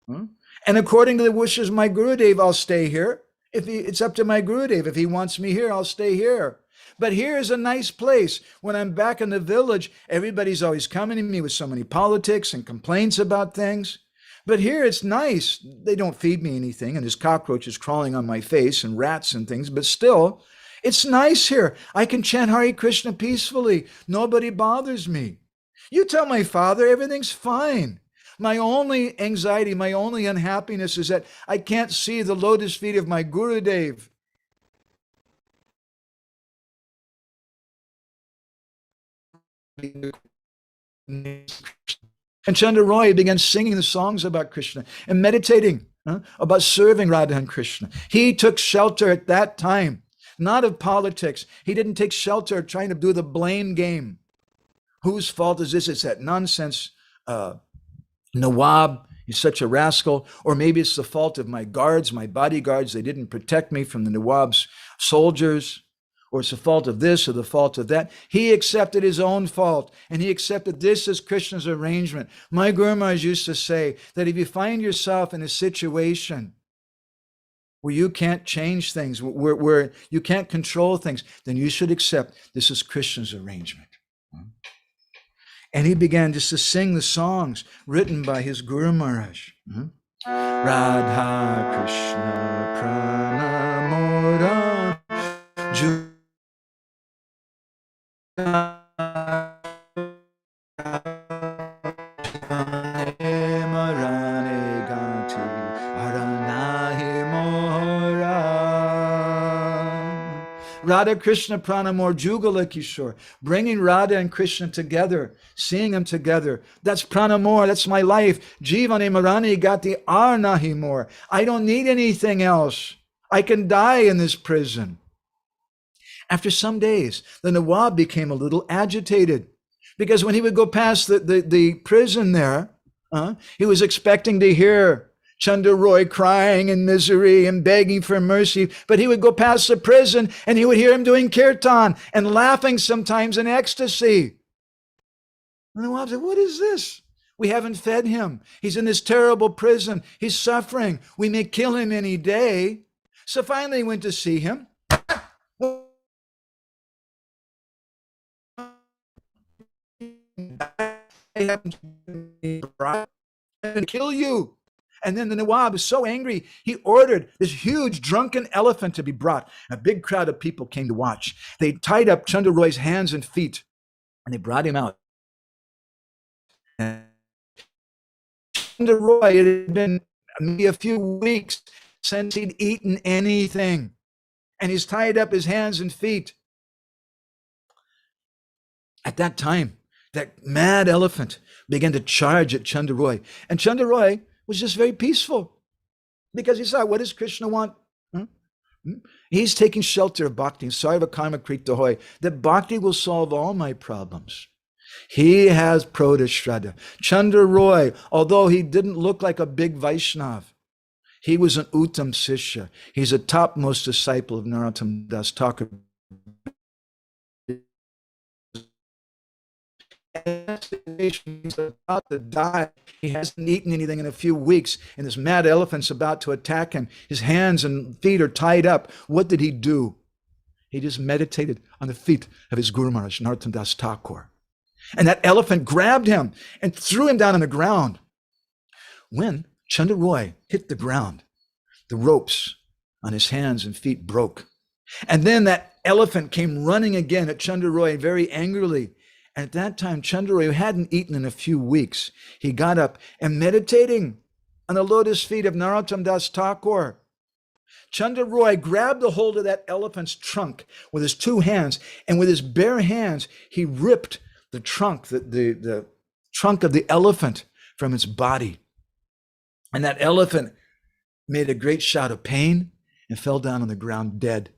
A: Huh? And according to the wishes of my Gurudev, I'll stay here. It's up to my Gurudev. If he wants me here, I'll stay here. But here's a nice place. When I'm back in the village, everybody's always coming to me with so many politics and complaints about things. But here it's nice. They don't feed me anything, and there's cockroaches crawling on my face and rats and things, but still, it's nice here. I can chant Hare Krishna peacefully. Nobody bothers me. You tell my father everything's fine. My only anxiety, my only unhappiness is that I can't see the lotus feet of my Gurudev. And Chandra Roy began singing the songs about Krishna and meditating about serving Radha and Krishna. He took shelter at that time, not of politics. He didn't take shelter trying to do the blame game. Whose fault is this? It's that nonsense Nawab. He's such a rascal. Or maybe it's the fault of my guards, my bodyguards. They didn't protect me from the Nawab's soldiers. Or it's the fault of this or the fault of that. He accepted his own fault, and he accepted this as Krishna's arrangement. My Guru Maharaj used to say that if you find yourself in a situation where you can't change things, where you can't control things, then you should accept this is Krishna's arrangement. And he began just to sing the songs written by his Guru Maharaj. Radha Krishna Pranamora Radha Krishna Pranamor Jugala Kishore, bringing Radha and Krishna together, seeing them together. That's Pranamor, that's my life. Jivane Marani Gati Arnahi more. I don't need anything else. I can die in this prison. After some days, the Nawab became a little agitated because when he would go past the prison there, he was expecting to hear Chandra Roy crying in misery and begging for mercy, but he would go past the prison and he would hear him doing kirtan and laughing sometimes in ecstasy. And the Nawab said, what is this? We haven't fed him. He's in this terrible prison. He's suffering. We may kill him any day. So finally he went to see him. And kill you. And then the Nawab was so angry, he ordered this huge drunken elephant to be brought. A big crowd of people came to watch. They tied up Chandra Roy's hands and feet, and they brought him out. And Chandra Roy, it had been maybe a few weeks since he'd eaten anything, and he's tied up his hands and feet. At that time, that mad elephant began to charge at Chandra Roy, and Chandra Roy was just very peaceful because he saw, what does Krishna want? He's taking shelter of bhakti. Sarva karma krita hoy, that bhakti will solve all my problems. He has Prodashraddha. Chandra Roy, although he didn't look like a big Vaishnav, he was an Uttama Sishya. He's a topmost disciple of Narottam Das Thakur. He's about to die. He hasn't eaten anything in a few weeks, and this mad elephant's about to attack him. His hands and feet are tied up. What did he do? He just meditated on the feet of his Guru Maharaj, Narottam Das Thakur. And that elephant grabbed him and threw him down on the ground. When Chandra Roy hit the ground, the ropes on his hands and feet broke. And then that elephant came running again at Chandra Roy very angrily. And at that time, Chandra Roy, who hadn't eaten in a few weeks, he got up and meditating on the lotus feet of Narottam Das Thakur. Chandra Roy grabbed a hold of that elephant's trunk with his two hands, and with his bare hands, he ripped the trunk, the trunk of the elephant from its body. And that elephant made a great shout of pain and fell down on the ground dead.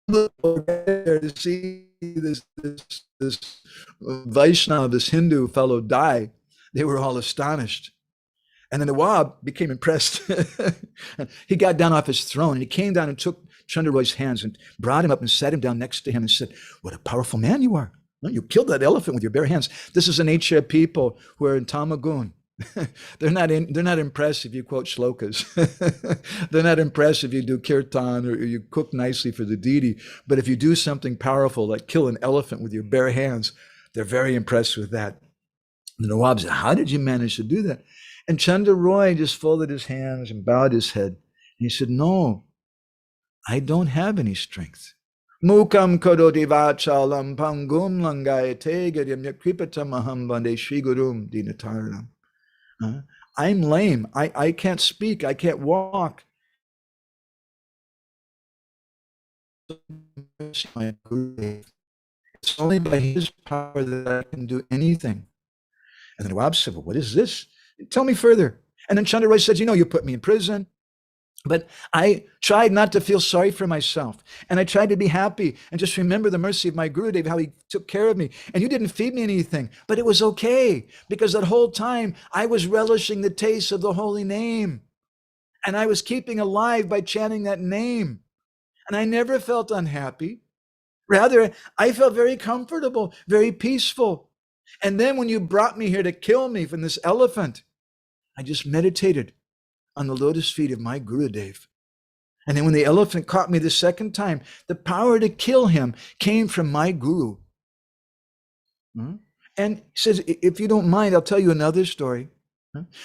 A: There to see this Vaishnava, this Hindu fellow die, they were all astonished. And then the Nawab became impressed. He got down off his throne and he came down and took Chandra Roy's hands and brought him up and sat him down next to him and said, "What a powerful man you are. You killed that elephant with your bare hands." This is the nature of people who are in Tamagun. They're not impressed if you quote shlokas. They're not impressed if you do kirtan or you cook nicely for the deity. But if you do something powerful like kill an elephant with your bare hands, they're very impressed with that. The Nawab said, "How did you manage to do that?" And Chandra Roy just folded his hands and bowed his head. And he said, "No, I don't have any strength. Mukam kodoti vachalam pangum langayate gadyam yakripatamaham bande shri gurum dinataranam. I'm lame. I can't speak. I can't walk. It's only by his power that I can do anything." And the Nawab said, "Well, what is this? Tell me further." And then Chandra Roy said, "You put me in prison, but I tried not to feel sorry for myself. And I tried to be happy and just remember the mercy of my Gurudev, how he took care of me. And you didn't feed me anything, but it was okay because that whole time I was relishing the taste of the holy name. And I was keeping alive by chanting that name. And I never felt unhappy. Rather, I felt very comfortable, very peaceful. And then when you brought me here to kill me from this elephant, I just meditated on the lotus feet of my Gurudev. And then when the elephant caught me the second time, the power to kill him came from my Guru." And he says, "If you don't mind, I'll tell you another story.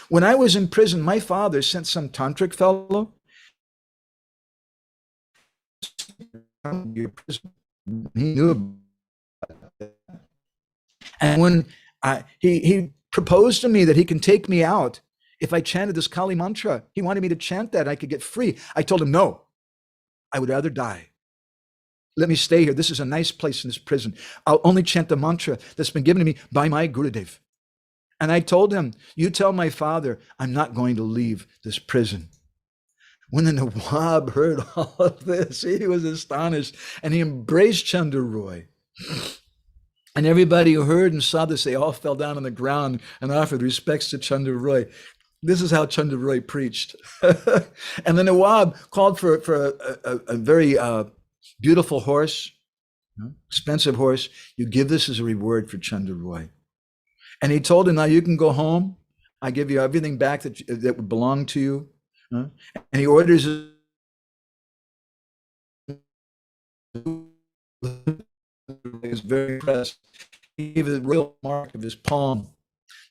A: When I was in prison, my father sent some tantric fellow. He knew about it. And when he proposed to me that he can take me out if I chanted this Kali mantra. He wanted me to chant that I could get free. I told him, no, I would rather die. Let me stay here. This is a nice place in this prison. I'll only chant the mantra that's been given to me by my Gurudev." And I told him, "You tell my father I'm not going to leave this prison." When the Nawab heard all of this, he was astonished and he embraced Chandra Roy. And everybody who heard and saw this, they all fell down on the ground and offered respects to Chandra Roy. This is how Chandra Roy preached. And the Nawab called for a very beautiful horse, expensive horse. "You give this as a reward for Chandra Roy." And he told him, "Now you can go home. I give you everything back that would belong to you." And he orders he was very impressed. He gave a real mark of his palm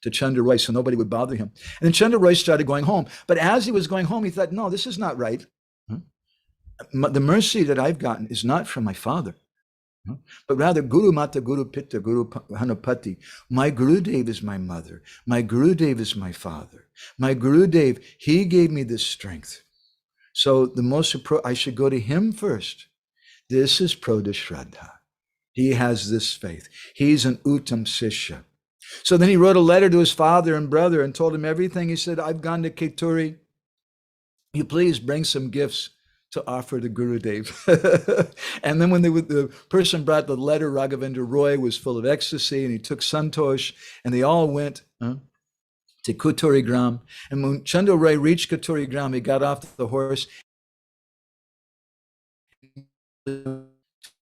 A: to Chandra Roy so nobody would bother him. And then Chandra Roy started going home. But as he was going home, he thought, "No, this is not right. The mercy that I've gotten is not from my father, but rather Guru Mata, Guru Pitta, Guru Hanapati. My Gurudev is my mother. My Gurudev is my father. My Gurudev, he gave me this strength. So I should go to him first. This is Prodha Shraddha. He has this faith. He's an Uttam Sishya." So then he wrote a letter to his father and brother and told him everything. He said, "I've gone to Keturi. You please bring some gifts to offer to Gurudev." And then when the person brought the letter, Raghavendra Roy was full of ecstasy and he took Santosh and they all went to Kuturi Gram. And when Chandra Roy reached Kuturi Gram, he got off the horse.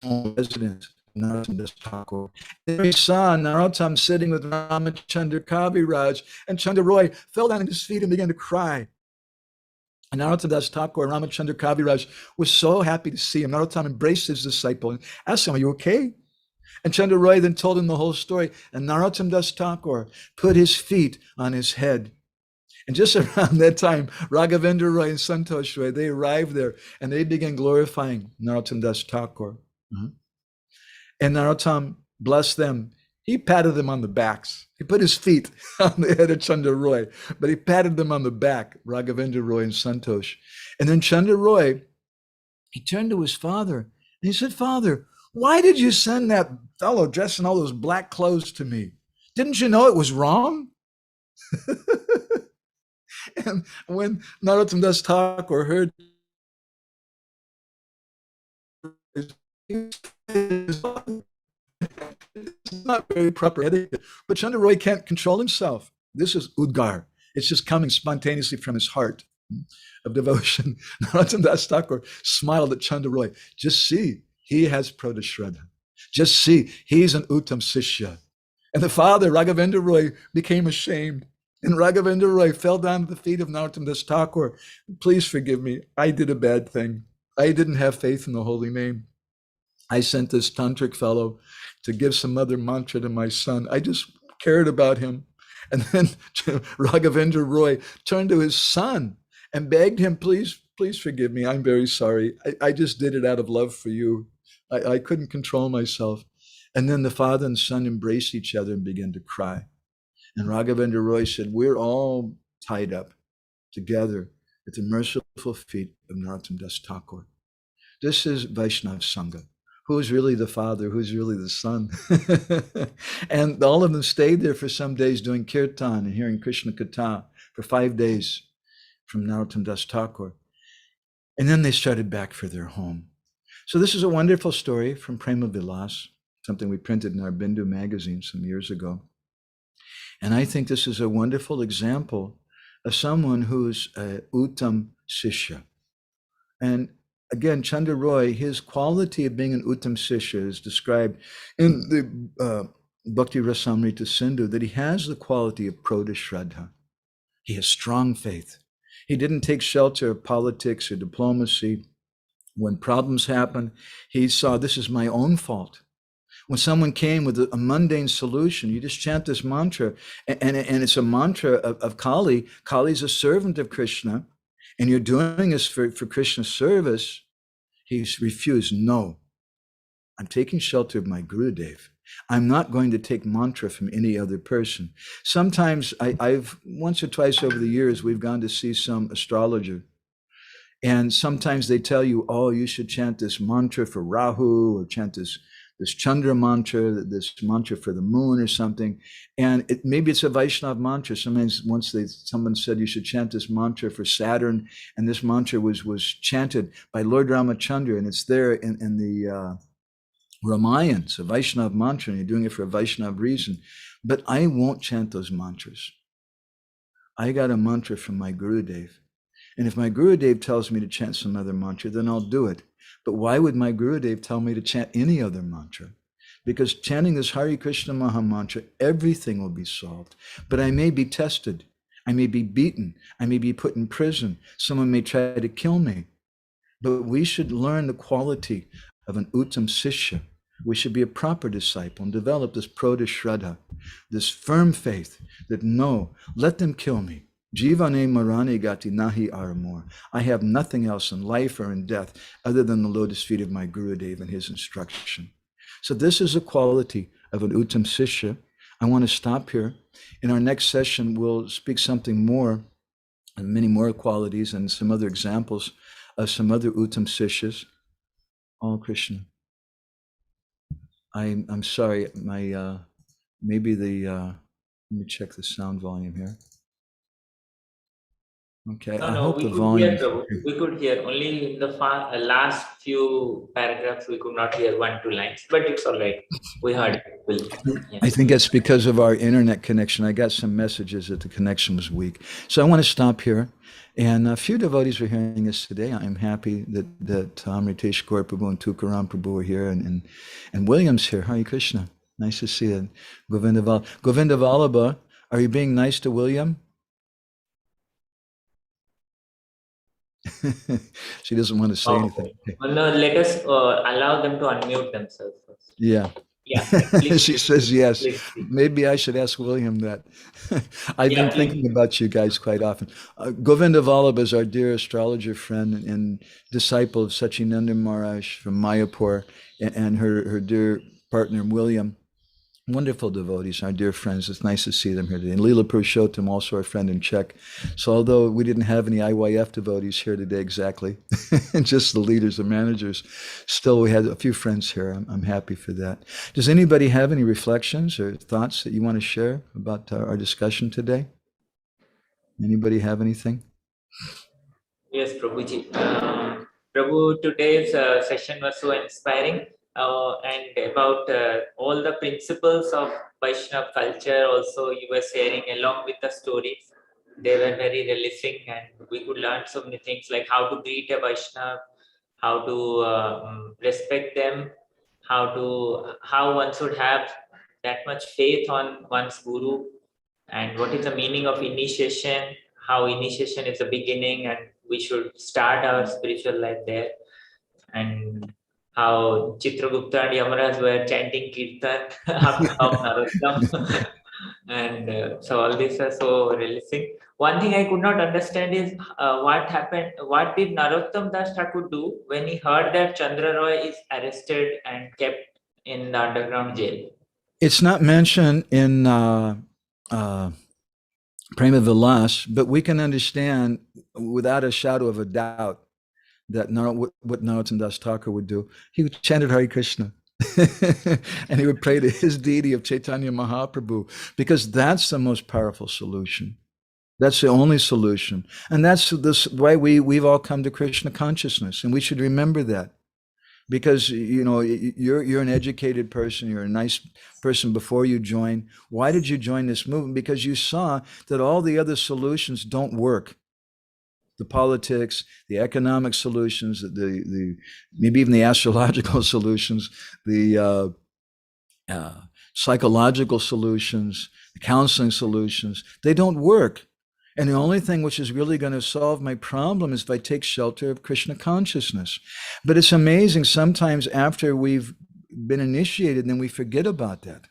A: Residence. There he saw Narottam sitting with Ramachandra Kaviraj, and Chandra Roy fell down at his feet and began to cry. And Narottam Das Thakur, Ramachandra Kaviraj, was so happy to see him. Narottam embraced his disciple and asked him, "Are you okay?" And Chandra Roy then told him the whole story. And Narottam Das Thakur put his feet on his head. And just around that time, Raghavendra Roy and Santosh Roy, they arrived there and they began glorifying Narottam Das Thakur. And Narottam blessed them. He patted them on the backs. He put his feet on the head of Chandra Roy, but he patted them on the back, Raghavendra Roy and Santosh. And then Chandra Roy, he turned to his father and he said, Father, why did you send that fellow dressed in all those black clothes to me? Didn't you know it was wrong? And when Narottam Das Thakur heard it's not very proper etiquette, but Chandra Roy can't control himself. This is Udgar. It's just coming spontaneously from his heart of devotion. Narottam Das Thakur smiled at Chandra Roy. Just see, he has Pradashraddha. Just see, he's an Uttam Sishya. And the father, Raghavendra Roy, became ashamed. And Raghavendra Roy fell down at the feet of Narottam Das Thakur. Please forgive me. I did a bad thing. I didn't have faith in the holy name. I sent this tantric fellow to give some other mantra to my son. I just cared about him. And then Raghavendra Roy turned to his son and begged him, please forgive me. I'm very sorry. I just did it out of love for you. I couldn't control myself. And then the father and son embraced each other and began to cry. And Raghavendra Roy said, we're all tied up together at the merciful feet of Narottam Das Thakur. This is Vaishnava Sangha. Who's really the father? Who's really the son? And all of them stayed there for some days doing kirtan and hearing Krishna Katha for 5 days from Narottam Das Thakur. And then they started back for their home. So this is a wonderful story from Prema Vilas, something we printed in our Bindu magazine some years ago. And I think this is a wonderful example of someone who's Uttam Sishya. And again, Chandra Roy, his quality of being an Uttam Sishya is described in the Bhakti Rasamrita Sindhu, that he has the quality of Pradashraddha. He has strong faith. He didn't take shelter of politics or diplomacy. When problems happened, he saw, this is my own fault. When someone came with a mundane solution, you just chant this mantra, and it's a mantra of Kali. Kali's a servant of Krishna, and you're doing this for Krishna's service. He's refused. No, I'm taking shelter of my Gurudev. I'm not going to take mantra from any other person. Sometimes I've once or twice over the years, we've gone to see some astrologer. And sometimes they tell you, oh, you should chant this mantra for Rahu, or chant this Chandra mantra, this mantra for the moon or something. And maybe it's a Vaishnava mantra. Sometimes someone said you should chant this mantra for Saturn, and this mantra was chanted by Lord Ramachandra, and it's there in the Ramayana. It's a Vaishnava mantra, and you're doing it for a Vaishnava reason. But I won't chant those mantras. I got a mantra from my Gurudev. And if my Gurudev tells me to chant some other mantra, then I'll do it. But why would my Gurudev tell me to chant any other mantra? Because chanting this Hare Krishna Maha Mantra, everything will be solved. But I may be tested. I may be beaten. I may be put in prison. Someone may try to kill me. But we should learn the quality of an Uttam Sishya. We should be a proper disciple and develop this Pradashraddha, this firm faith that no, let them kill me. Jivane marane gati nahi aramor. I have nothing else in life or in death other than the lotus feet of my Gurudev and his instruction. So this is a quality of an Uttam Sishya. I want to stop here. In our next session, we'll speak something more, and many more qualities and some other examples of some other Uttam Sishyas. Oh, Krishna. I'm sorry, my maybe let me check the sound volume here. Okay,
C: No,
A: I
C: no,
A: hope
C: we
A: the
C: could
A: volume.
C: hear, Prabhu. We could hear only in the last few paragraphs. We could not hear 1-2 lines, but it's all right. We heard it. Yeah.
A: I think it's because of our internet connection. I got some messages that the connection was weak. So I want to stop here. And a few devotees are hearing us today. I'm happy that Amritesh Kaur Prabhu and Tukaram Prabhu are here, and William's here. Hare Krishna. Nice to see you. Govinda Vallabha, are you being nice to William? She doesn't want to say anything.
C: Well, no, let us allow them to unmute themselves first.
A: Yeah.
C: Yeah. Please,
A: She says yes.
C: please.
A: Maybe I should ask William that. I've
C: Yeah,
A: been thinking about you guys quite often. Govinda Vallabha is our dear astrologer friend and disciple of Sachinanda Maharaj from Mayapur, and her dear partner William. Wonderful devotees, our dear friends. It's nice to see them here today. And Leela Purushottam, also our friend in Czech. So although we didn't have any IYF devotees here today exactly, just the leaders and managers, still we had a few friends here. I'm happy for that. Does anybody have any reflections or thoughts that you want to share about our discussion today? Anybody have anything?
C: Yes, Prabhuji. Prabhu, today's session was so inspiring, and about all the principles of Vaishnava culture. Also, you were sharing along with the stories. They were very realistic, and we could learn so many things like how to greet a Vaishnava, how to respect them, how one should have that much faith on one's guru, and what is the meaning of initiation, how initiation is the beginning and we should start our spiritual life there, and how Chitragupta and Yamaraj were chanting Kirtan of Narottam. And so all these are so realistic. One thing I could not understand is what happened, what did Narottam Das Thakur do when he heard that Chandra Roy is arrested and kept in the underground jail?
A: It's not mentioned in Prema Vilas, but we can understand without a shadow of a doubt that what Narottam Das Thakur would do. He would chanted Hare Krishna. And he would pray to his deity of Chaitanya Mahaprabhu, because that's the most powerful solution. That's the only solution. And that's the way we've all come to Krishna consciousness. And we should remember that. Because, you know, you're an educated person, you're a nice person before you join. Why did you join this movement? Because you saw that all the other solutions don't work. The politics, the economic solutions, the maybe even the astrological solutions, the psychological solutions, the counseling solutions, they don't work. And the only thing which is really going to solve my problem is if I take shelter of Krishna consciousness. But it's amazing, sometimes after we've been initiated, then we forget about that.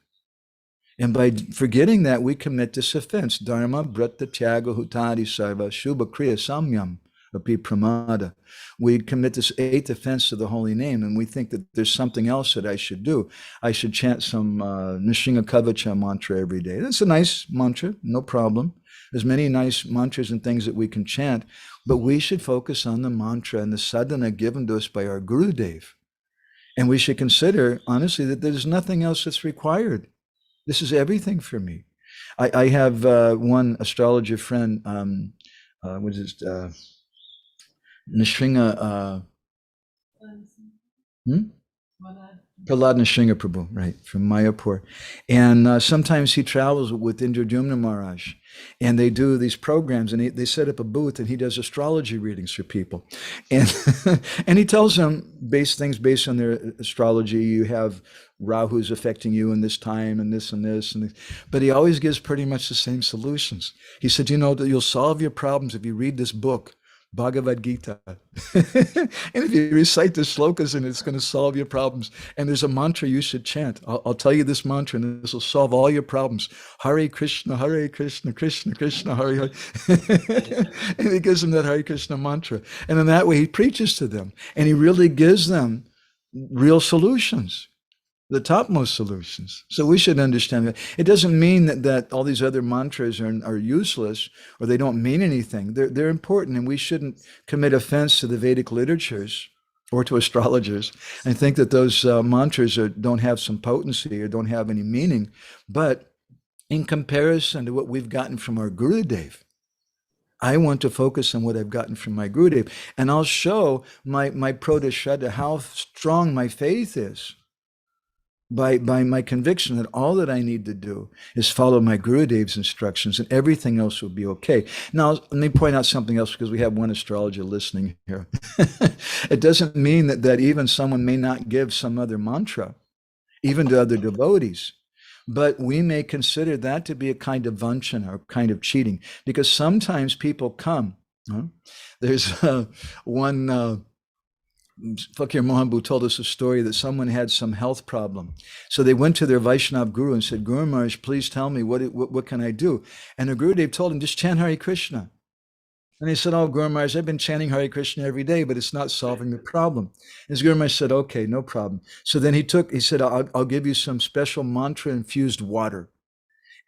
A: And by forgetting that, we commit this offense. Dharma, brata, tyaga, hutadi, sarva, shubha, kriya, samyam, api pramada. We commit this 8th offense to the holy name, and we think that there's something else that I should do. I should chant some Nishinga Kavacha mantra every day. That's a nice mantra, no problem. There's many nice mantras and things that we can chant, but we should focus on the mantra and the sadhana given to us by our Gurudev. And we should consider, honestly, that there's nothing else that's required. This is everything for me. I have one astrologer friend, what is it, Nishringa, Prahlad Nishringa Prabhu, right, from Mayapur. And sometimes he travels with Indradyumna Maharaj, and they do these programs, and they set up a booth, and he does astrology readings for people. And and he tells them things based on their astrology. You have Rahu's affecting you in this time, and this and this. But he always gives pretty much the same solutions. He said, you know, that you'll solve your problems if you read this book, Bhagavad Gita. And if you recite the slokas, and it's going to solve your problems. And there's a mantra you should chant. I'll tell you this mantra, and this will solve all your problems. Hare Krishna, Krishna Krishna, Hare Hare. And he gives them that Hare Krishna mantra. And in that way, he preaches to them. And he really gives them real solutions, the topmost solutions. So we should understand that. It doesn't mean that all these other mantras are useless or they don't mean anything. They're important, and we shouldn't commit offense to the Vedic literatures or to astrologers and think that those mantras don't have some potency or don't have any meaning. But in comparison to what we've gotten from our Gurudev, I want to focus on what I've gotten from my Gurudev, and I'll show my Prodashraddha how strong my faith is. By my conviction that all that I need to do is follow my Gurudev's instructions, and everything else will be okay. Now, let me point out something else, because we have one astrologer listening here. It doesn't mean that even someone may not give some other mantra, even to other devotees, but we may consider that to be a kind of vanchana, or a kind of cheating, because sometimes people come. There's one... Fakir Mahabhu told us a story that someone had some health problem. So they went to their Vaishnav Guru and said, Guru Maharaj, please tell me, what can I do? And the Gurudev told him, just chant Hare Krishna. And he said, oh, Guru Maharaj, I've been chanting Hare Krishna every day, but it's not solving the problem. And his Guru Maharaj said, okay, no problem. So then he said, I'll give you some special mantra infused water.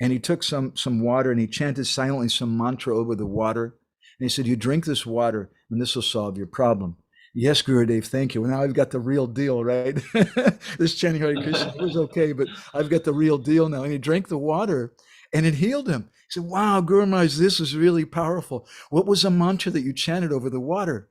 A: And he took some water and he chanted silently some mantra over the water. And he said, you drink this water and this will solve your problem. Yes, Gurudev, thank you. Well, now I've got the real deal, right? This chanting Hare Krishna was okay, but I've got the real deal now. And he drank the water and it healed him. He said, wow, Guru Maharaj, this is really powerful. What was the mantra that you chanted over the water?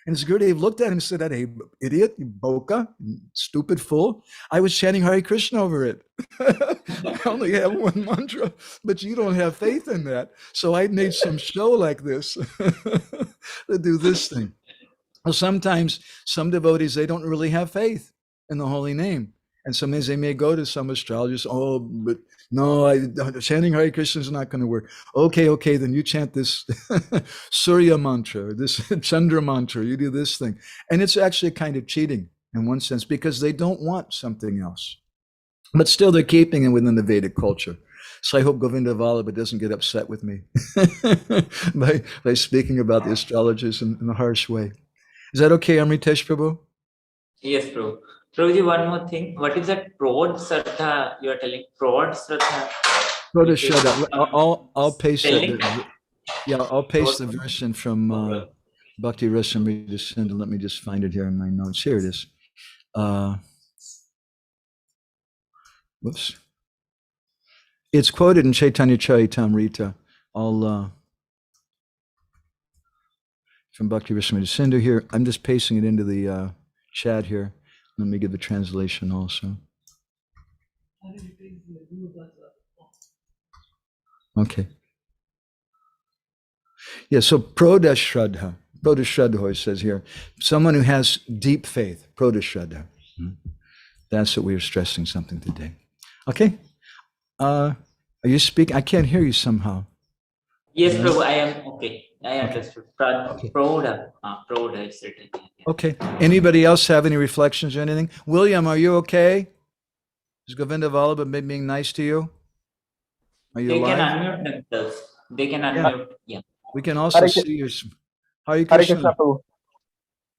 A: And his Gurudev looked at him and said, hey, idiot, you boka, stupid fool. I was chanting Hare Krishna over it. I only have one mantra, but you don't have faith in that. So I made some show like this to do this thing. Well, sometimes some devotees, they don't really have faith in the holy name. And sometimes they may go to some astrologist, oh, but no, chanting Hare Krishna is not going to work. Okay, then you chant this Surya mantra, or this Chandra mantra, you do this thing. And it's actually kind of cheating in one sense because they don't want something else. But still they're keeping it within the Vedic culture. So I hope Govinda Vallabha doesn't get upset with me by speaking about the astrologers in a harsh way. Is that okay, Amritesh Prabhu?
C: Yes, Prabhu. Prabhuji, one more thing. What is that Prod Sraddha you are telling? Prod Sraddha?
A: Prod Sraddha. I'll paste
C: Spelling?
A: it. Yeah, I'll paste the version from Bhakti Rasamrita Sindhu. Let me just find it here in my notes. Here it is. Whoops. It's quoted in Chaitanya Charitamrita. I'll from Bhakti Rasamrita Sindhu here. I'm just pasting it into the chat here. Let me give the translation also. Okay. Yeah, so Prodashraddha. Prodashraddha, it says here. Someone who has deep faith. Prodashraddha. That's what we are stressing something today. Okay. Are you speaking? I can't hear you somehow.
C: Yes, Prabhu, I am okay. I understood.
A: Okay.
C: Prodha is written.
A: Okay. Anybody else have any reflections or anything? William, are you okay? Is Govinda Vallabha being nice to you? Are you
C: They
A: alive?
C: can unmute themselves. They can unmute. Yeah.
A: We can also
D: Hare
A: see your. Hare
D: Hare
A: Krishna.
D: Krishna,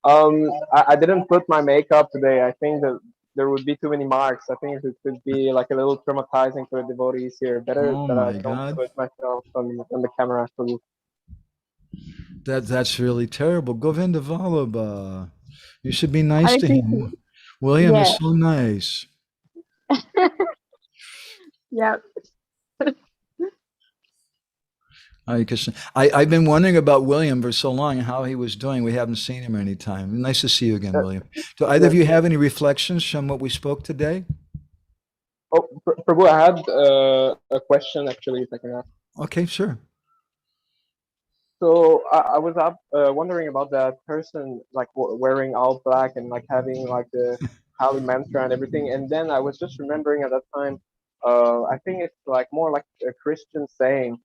D: Prabhu. I didn't put my makeup today. I think that there would be too many marks. I think it could be like a little traumatizing for the devotees here. Better
A: Oh
D: that I
A: my
D: don't
A: God.
D: put myself on the camera, Prabhu.
A: That's really terrible. Govinda Vallabha. You should be nice
E: Hare
A: to
E: Krishna.
A: him. William
E: Yeah.
A: is so nice.
E: Yep.
A: Hare Krishna. I've been wondering about William for so long, how he was doing. We haven't seen him any time. Nice to see you again, William. Do either of you have any reflections from what we spoke today?
D: Oh, Prabhu, I had a question actually, if I can ask.
A: Okay, sure.
D: So I was wondering about that person like wearing all black and like having like the Kali mantra and everything. And then I was just remembering at that time, I think it's like more like a Christian saying.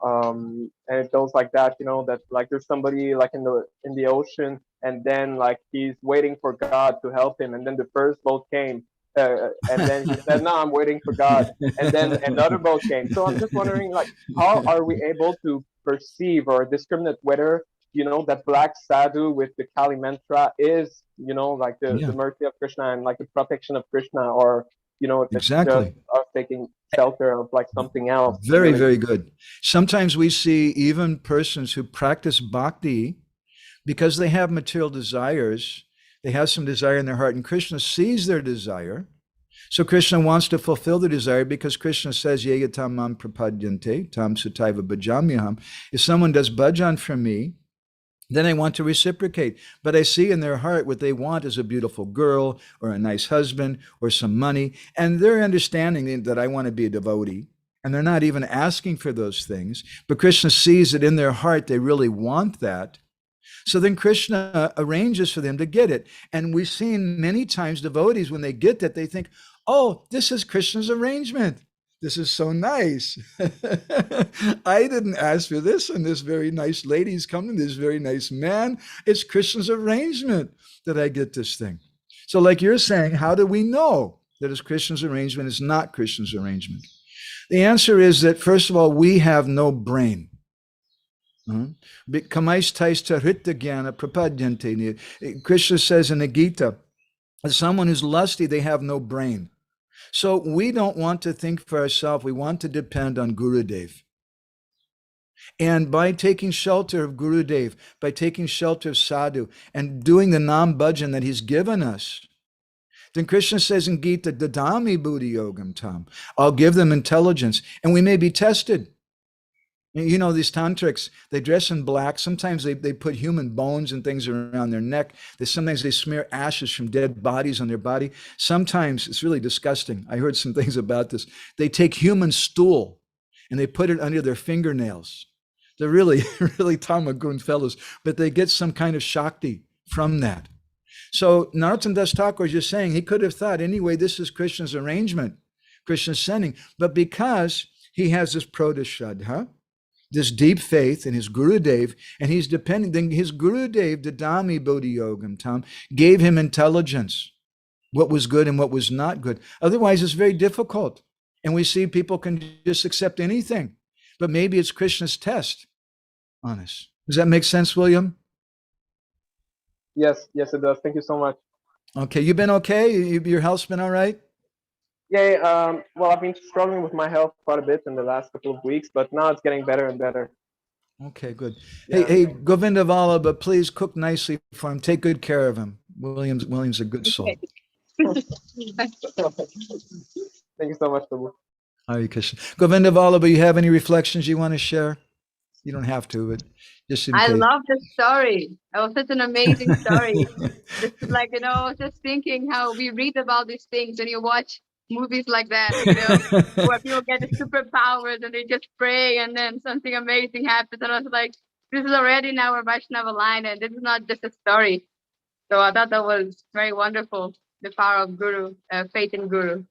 D: And it goes like that, you know, that like there's somebody like in the ocean, and then like he's waiting for God to help him, and then the first boat came, and then he said, "No, I'm waiting for God," and then another boat came. So I'm just wondering, like, how are we able to perceive or discriminate whether, you know, that black sadhu with the Kali mantra is, you know, like the mercy of Krishna and like the protection of Krishna, or, you know, if it's
A: Exactly.
D: just us taking shelter of like something else.
A: Very, very good. Sometimes we see even persons who practice bhakti because they have material desires. They have some desire in their heart, and Krishna sees their desire. So Krishna wants to fulfill the desire because Krishna says, Ye yatam mam prapadyante, tam sutaiva bhajamyaham. If someone does bhajan for me, then I want to reciprocate. But I see in their heart what they want is a beautiful girl or a nice husband or some money. And they're understanding that I want to be a devotee. And they're not even asking for those things. But Krishna sees that in their heart they really want that. So then Krishna arranges for them to get it. And we've seen many times devotees, when they get that, they think, oh, this is Krishna's arrangement. This is so nice. I didn't ask for this, and this very nice lady's coming, this very nice man. It's Krishna's arrangement that I get this thing. So like you're saying, how do we know that it's Krishna's arrangement? It's not Krishna's arrangement. The answer is that, first of all, we have no brain. Kamais taista hritta jnana prapadyante. Krishna says in the Gita, as someone who's lusty, they have no brain. So we don't want to think for ourselves. We want to depend on Gurudev. And by taking shelter of Gurudev, by taking shelter of Sadhu, and doing the Nam Bhajan that he's given us, then Krishna says in Gita, Dadami Buddhi Yogam Tam, I'll give them intelligence, and we may be tested. You know, these tantrics, they dress in black. Sometimes they put human bones and things around their neck. Sometimes they smear ashes from dead bodies on their body. Sometimes, it's really disgusting. I heard some things about this. They take human stool and they put it under their fingernails. They're really, really tamagun fellows, but they get some kind of Shakti from that. So Narottam Das Thakur is just saying, he could have thought, anyway, this is Krishna's arrangement, Krishna's sending. But because he has this prodashadha, this deep faith in his Gurudev, and he's depending, then his Gurudev, Dadami Bodhi Yogam Tam, gave him intelligence, what was good and what was not good. Otherwise, it's very difficult. And we see people can just accept anything, but maybe it's Krishna's test on us. Does that make sense, William?
D: Yes, it does. Thank you so much.
A: Okay, you've been okay? Your health's been all right?
D: Yeah, well, I've been struggling with my health quite a bit in the last couple of weeks, but now it's getting better and better.
A: Okay, good.
D: Yeah.
A: Hey, Govinda Vallabha, please cook nicely for him. Take good care of him. William's a good soul.
D: Thank you so much, Prabhu.
A: Hare Krishna. Govinda Vallabha, you have any reflections you want to share? You don't have to, but just in
E: I
A: case.
E: love the story. It was such an amazing story. Just like, you know, I was just thinking how we read about these things and you watch movies like that, you know, where people get the superpowers and they just pray and then something amazing happens. And I was like, this is already in our Vaishnava line and this is not just a story. So I thought that was very wonderful, the power of Guru, faith in Guru.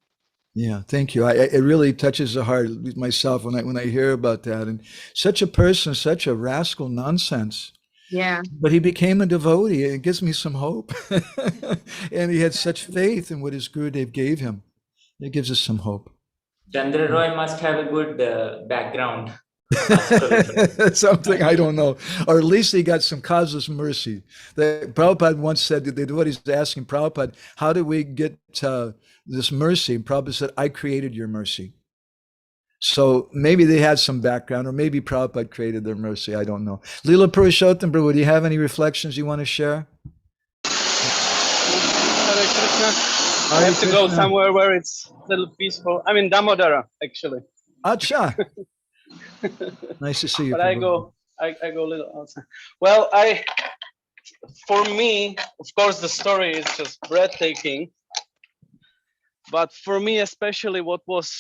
A: Yeah, thank you. It really touches the heart myself when I hear about that. And such a person, such a rascal nonsense.
E: Yeah.
A: But he became a devotee. It gives me some hope. And he had such faith in what his Gurudev gave him. It gives us some hope.
C: Chandra Roy must have a good background.
A: Something, I don't know. Or at least he got some causeless mercy. Prabhupada once said, the devotees asking Prabhupada, how do we get this mercy? And Prabhupada said, I created your mercy. So maybe they had some background, or maybe Prabhupada created their mercy. I don't know. Leela Purushottam, Prabhu, do you have any reflections you want to share?
F: Hare Krishna. I have to go somewhere where it's a little peaceful. I'm in Damodara, actually.
A: Acha. Nice to see you.
F: But I go a little outside. Well, for me, of course, the story is just breathtaking. But for me, especially, what was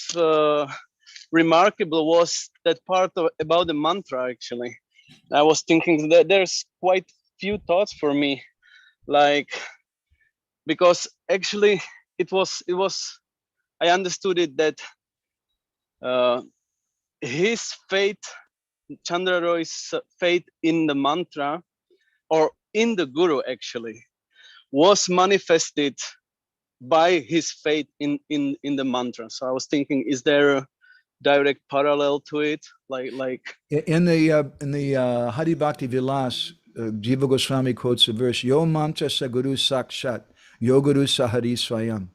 F: remarkable was that part about the mantra. Actually, I was thinking that there's quite few thoughts for me, like, because actually it was. I understood it that his faith, Chandra Roy's faith in the mantra, or in the Guru, actually, was manifested by his faith in the mantra. So I was thinking, is there a direct parallel to it? Like
A: in the Hari Bhakti Vilas, Jiva Goswami quotes a verse, Yo mantra sa guru sakshat, yo guru sahari swayam.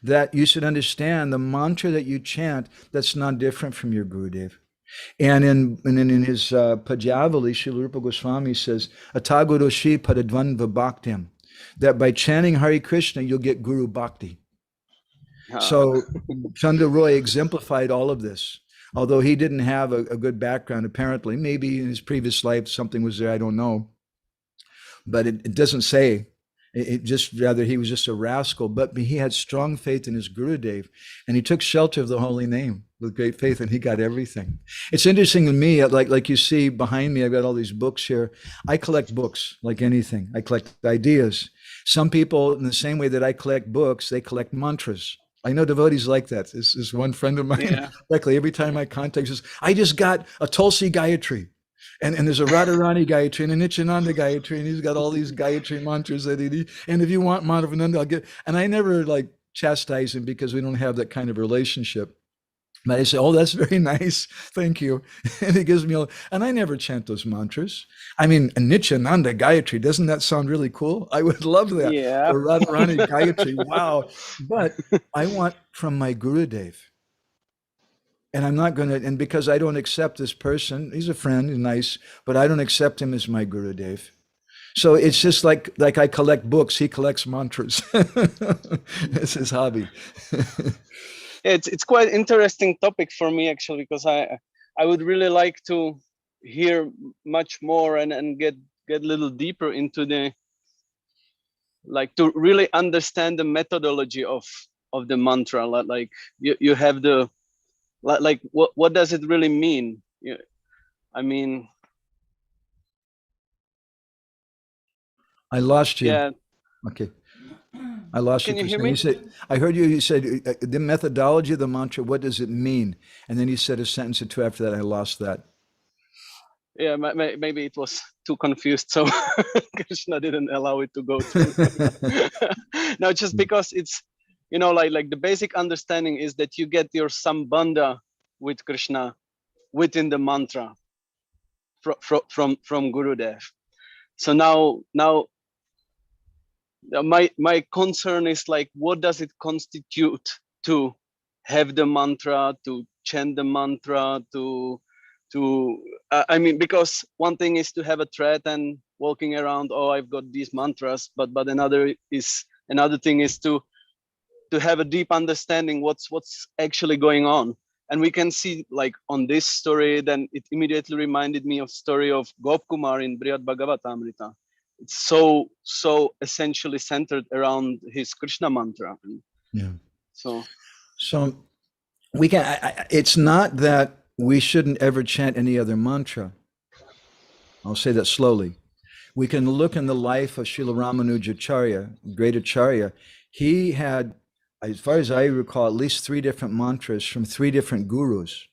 A: That you should understand the mantra that you chant, that's not different from your Gurudev. And in his Pajavali, Srila Rupa Goswami says, Ataguroshi padadvanva bhaktim, that by chanting Hare Krishna, you'll get Guru Bhakti. So Chandra Roy exemplified all of this. Although he didn't have a good background, apparently, maybe in his previous life, something was there, I don't know. But it doesn't say. It just, rather, he was just a rascal, but he had strong faith in his Gurudev, and he took shelter of the holy name with great faith, and he got everything. It's interesting to me, like you see behind me, I've got all these books here. I collect books like anything. I collect ideas. Some people, in the same way that I collect books, they collect mantras. I know devotees like that. This is one friend of mine. Luckily, every time I contact, says, I just got a Tulsi Gayatri. And there's a Radharani Gayatri and a Nityananda Gayatri, and he's got all these Gayatri mantras that he, and if you want Madhavananda, I'll get, and I never like chastise him because we don't have that kind of relationship. But I say, oh, that's very nice. Thank you. And he gives me and I never chant those mantras. I mean, Nityananda Gayatri, doesn't that sound really cool? I would love that.
F: Yeah.
A: Or Radharani Gayatri, wow. But I want from my Gurudev. And I'm not going to, and because I don't accept this person, he's a friend, he's nice, but I don't accept him as my Gurudev. So it's just like I collect books, he collects mantras. It's his hobby.
F: It's quite interesting topic for me actually, because I would really like to hear much more and get a little deeper into the, like, to really understand the methodology of the mantra. Like you have the, like what does it really mean? I mean,
A: I lost you.
F: yeah.
A: Okay. I lost
F: Can
A: you.
F: you hear
A: For a second.
F: me?
A: You said, I heard you. You said the methodology of the mantra. What does it mean? And then you said a sentence or two after that. I lost that.
F: Yeah, maybe it was too confused, so Krishna didn't allow it to go through. No, just because it's, like the basic understanding is that you get your sambandha with Krishna within the mantra from Gurudev. So now my concern is, like, what does it constitute to have the mantra, to chant the mantra, to I mean, because one thing is to have a thread and walking around, oh, I've got these mantras, but another thing is to have a deep understanding what's actually going on. And we can see, like, on this story, then it immediately reminded me of story of Gopkumar in Brihad Bhagavatamrita. It's so essentially centered around his Krishna mantra.
A: Yeah.
F: So
A: we can. It's not that we shouldn't ever chant any other mantra. I'll say that slowly. We can look in the life of Srila Ramanujacharya, great Acharya. He had, as far as I recall, at least 3 different mantras from 3 different gurus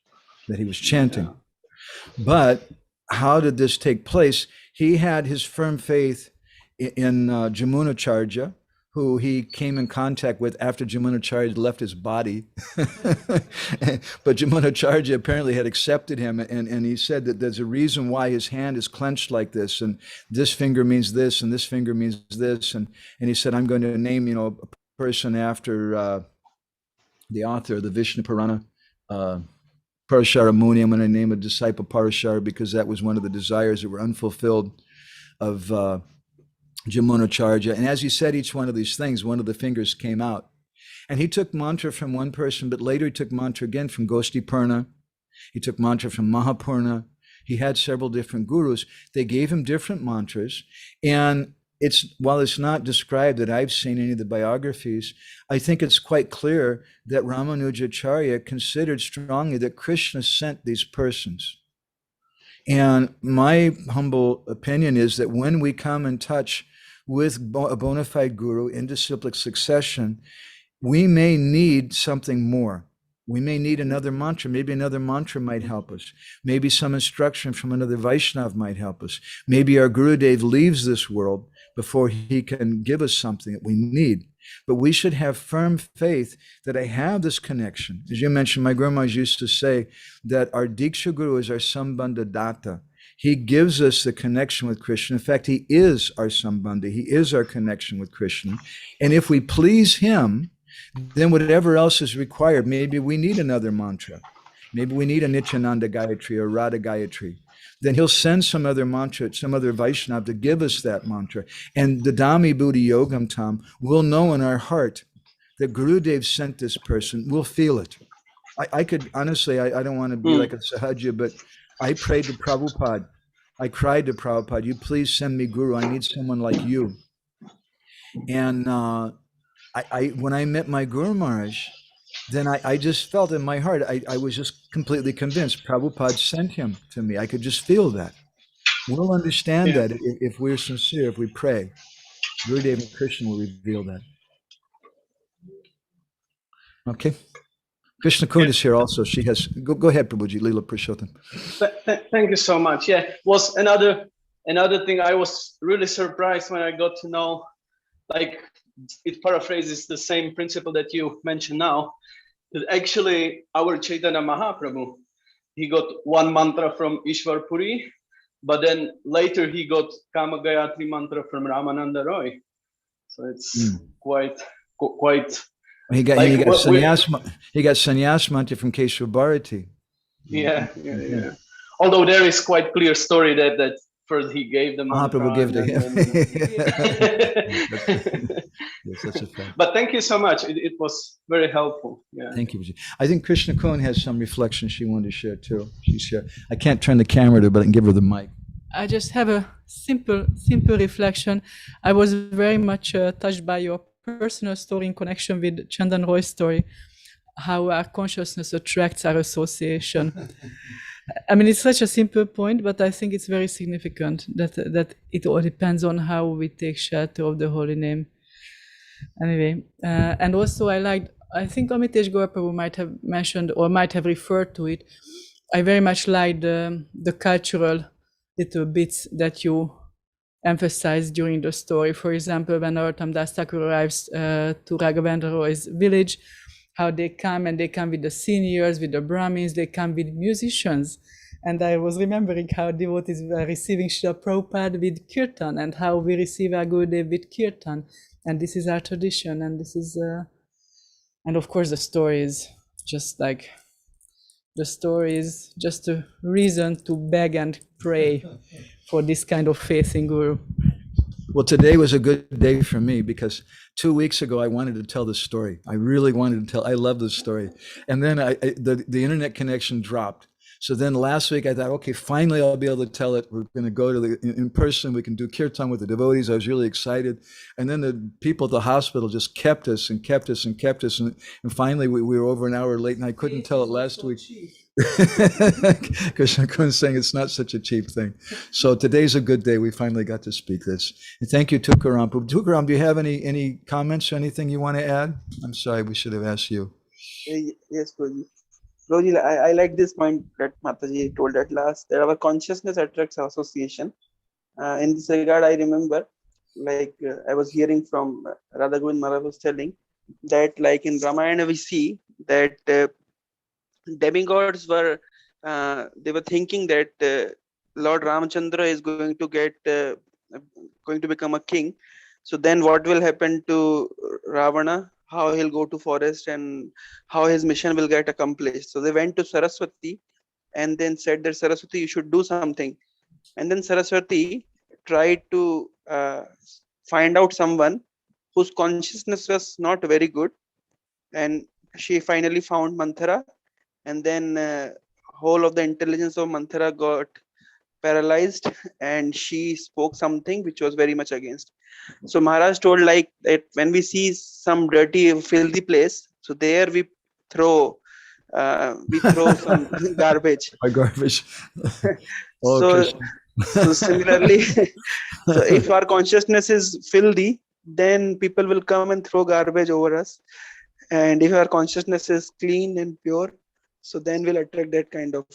A: that he was chanting. Yeah. But how did this take place? He had his firm faith in Jamunacharya, who he came in contact with after Jamunacharya left his body. But Jamunacharya apparently had accepted him, and he said that there's a reason why his hand is clenched like this, and this finger means this, and this finger means this, and he said, I'm going to name, a person after the author of the Vishnu Purana, Parashara Muni. I'm going to name a disciple Parashara because that was one of the desires that were unfulfilled of Jamunacharya. And as he said each one of these things, one of the fingers came out. And he took mantra from one person, but later he took mantra again from Gosti Purna. He took mantra from Mahapurna. He had several different gurus. They gave him different mantras. And while it's not described that I've seen any of the biographies, I think it's quite clear that Ramanujacharya considered strongly that Krishna sent these persons. And my humble opinion is that when we come in touch with a bona fide guru in disciplic succession, we may need something more. We may need another mantra. Maybe another mantra might help us. Maybe some instruction from another Vaishnav might help us. Maybe our Gurudev leaves this world before he can give us something that we need. But we should have firm faith that I have this connection. As you mentioned, my grandmas used to say that our Diksha Guru is our Sambandha Datta. He gives us the connection with Krishna. In fact, he is our Sambandha. He is our connection with Krishna. And if we please him, then whatever else is required, maybe we need another mantra. Maybe we need a Nityananda Gayatri or Radha Gayatri. Then he'll send some other mantra, some other Vaishnava to give us that mantra. And the Dhammi Buddhi Yogam Tam will know in our heart that Gurudev sent this person. We'll feel it. I could, honestly, I don't want to be like a Sahaja, but I prayed to Prabhupada. I cried to Prabhupada, you please send me Guru. I need someone like you. And when I met my Guru Maharaj, then I just felt in my heart, I was just completely convinced Prabhupada sent him to me. I could just feel that. We'll understand that if we're sincere, if we pray. Gurudev and Krishna will reveal that. Okay. Krishna Kund is here also. She has, go ahead, Prabhuji, Leela Purushottam.
F: Thank you so much. Yeah, was another thing I was really surprised when I got to know, like, it paraphrases the same principle that you mentioned now, Actually, our Chaitanya Mahaprabhu, he got one mantra from Ishwar Puri, but then later he got Kama Gayatri mantra from Ramananda Roy. So it's quite.
A: He got
F: Like,
A: he got sannyas mantra from Keshav Bharati.
F: Yeah. Although there is quite clear story that first he gave the mantra.
A: Mahaprabhu gave to him.
F: then-
A: Yes, that's a fact.
F: But thank you so much. It was very helpful. Yeah.
A: Thank you, Vijay. I think Krishna Kuhn has some reflection she wanted to share too. She's here. I can't turn the camera to her, but I can give her the mic.
G: I just have a simple reflection. I was very much touched by your personal story in connection with Chandan Roy's story, how our consciousness attracts our association. I mean, it's such a simple point, but I think it's very significant that it all depends on how we take shelter of the holy name. Anyway, and also I think Amitesh Gauraprabhu might have mentioned or might have referred to it. I very much like the cultural little bits that you emphasized during the story. For example, when Narottam Das Thakur arrives to Raghavendra Roy's village, how they come with the seniors, with the Brahmins, they come with musicians. And I was remembering how devotees were receiving Srila Prabhupada with kirtan and how we receive our Gurudev with kirtan. And this is our tradition. And this is, and of course the story is just like, the story is just a reason to beg and pray for this kind of faith in Guru.
A: Well, today was a good day for me because 2 weeks ago I wanted to tell this story. I really wanted to tell. I love this story, and then the internet connection dropped. So then last week I thought, okay, finally I'll be able to tell it. We're going to go to in person. We can do kirtan with the devotees. I was really excited, and then the people at the hospital just kept us, and finally we were over an hour late, and I couldn't tell it last week. Krishna Kun's saying it's not such a cheap thing. So today's a good day. We finally got to speak this. And thank you, Tukaram. Tukaram, do you have any comments or anything you want to add? I'm sorry, we should have asked you.
B: Yes, Prabhuji. Prabhuji, I like this point that Mataji told at last, that our consciousness attracts association. In this regard, I remember, I was hearing from Radha Govind Maharaj was telling that, like in Ramayana, we see that demigods were they were thinking that Lord Ramachandra is going to become a king. So then what will happen to Ravana, how he'll go to forest and how his mission will get accomplished. So they went to Saraswati and then said that, Saraswati, you should do something. And then Saraswati tried to find out someone whose consciousness was not very good, and she finally found Manthara. And then whole of the intelligence of Manthara got paralyzed, and she spoke something which was very much against. So Maharaj told like that when we see some dirty, filthy place, so there we throw some garbage.
A: Garbage.
B: So similarly, so if our consciousness is filthy, then people will come and throw garbage over us. And if our consciousness is clean and pure, so then we'll attract that kind of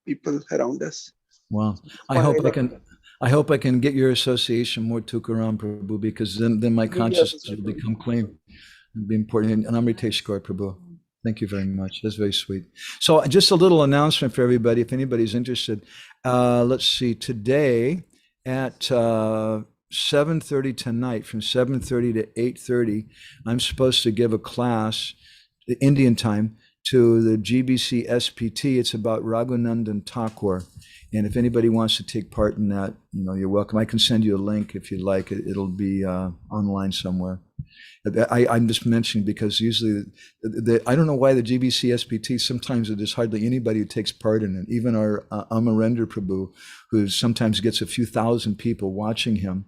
B: people around us.
A: Wow. I hope I can get your association more Tukaram Prabhu, because then my consciousness will become clean. It'd be important. And Amritesh Gaur Prabhu. Thank you very much. That's very sweet. So just a little announcement for everybody, if anybody's interested. Let's see, today at 7:30 tonight, from 7:30 to 8:30, I'm supposed to give a class, Indian time, to the GBC SPT. It's about Raghunandan Thakur. And if anybody wants to take part in that, you're welcome. I can send you a link if you'd like. It'll be online somewhere. I'm just mentioning because usually, I don't know why the GBC SPT, sometimes there's hardly anybody who takes part in it. Even our Amarendra Prabhu, who sometimes gets a few thousand people watching him.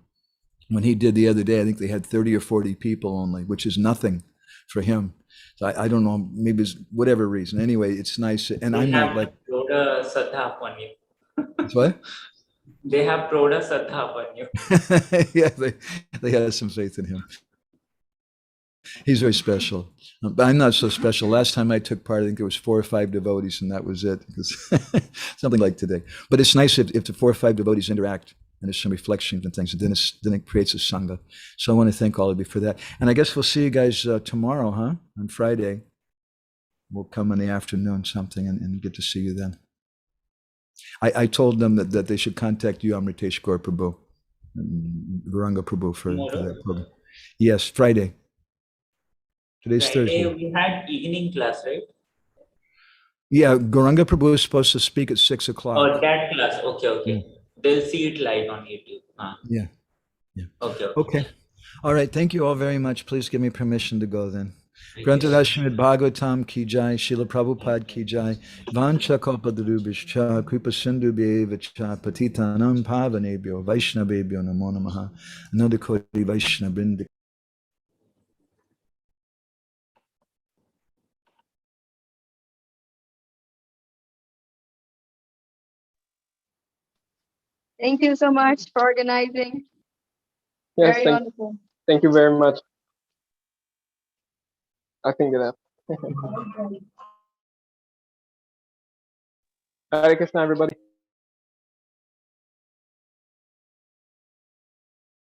A: When he did the other day, I think they had 30 or 40 people only, which is nothing for him. So I don't know, maybe it's whatever reason. Anyway, it's nice. And I'm not like...
C: Prouda Saddha upon you.
A: What?
C: They have Prouda Saddha upon you.
A: Yeah, they had some faith in him. He's very special. But I'm not so special. Last time I took part, I think there was 4 or 5 devotees, and that was it. Something like today. But it's nice if the 4 or 5 devotees interact, and there's some reflections and things, and then it creates a sangha. So I want to thank all of you for that. And I guess we'll see you guys tomorrow, on Friday. we'll come in the afternoon something and get to see you then. I told them that they should contact you, Amritesh Gaur Prabhu, Gauranga Prabhu for that program. Yes, Friday. Today's
C: Friday
A: Thursday.
C: we had evening class, right?
A: Yeah, Gauranga Prabhu is supposed to speak at 6 o'clock.
C: Oh, that class. Okay, okay. They'll see it live on YouTube.
A: Yeah.
C: Okay.
A: Okay. All right. Thank you all very much. Please give me permission to go then.
C: Thank you.
A: Grantadashmid Bhagavatam ki jai, Srila Prabhupada ki jai, Vancha Kalpadurubhishcha, Kripa Sindhu Bhyevacha, Patitanam Pavanebhyo, Vaishnavebhyo Namo Namaha, Anodikoti Vaishnavrinda.
E: Thank you so much for organizing.
D: Yes,
E: Very wonderful.
D: thank you very much. I think that. Hare Krishna, everybody.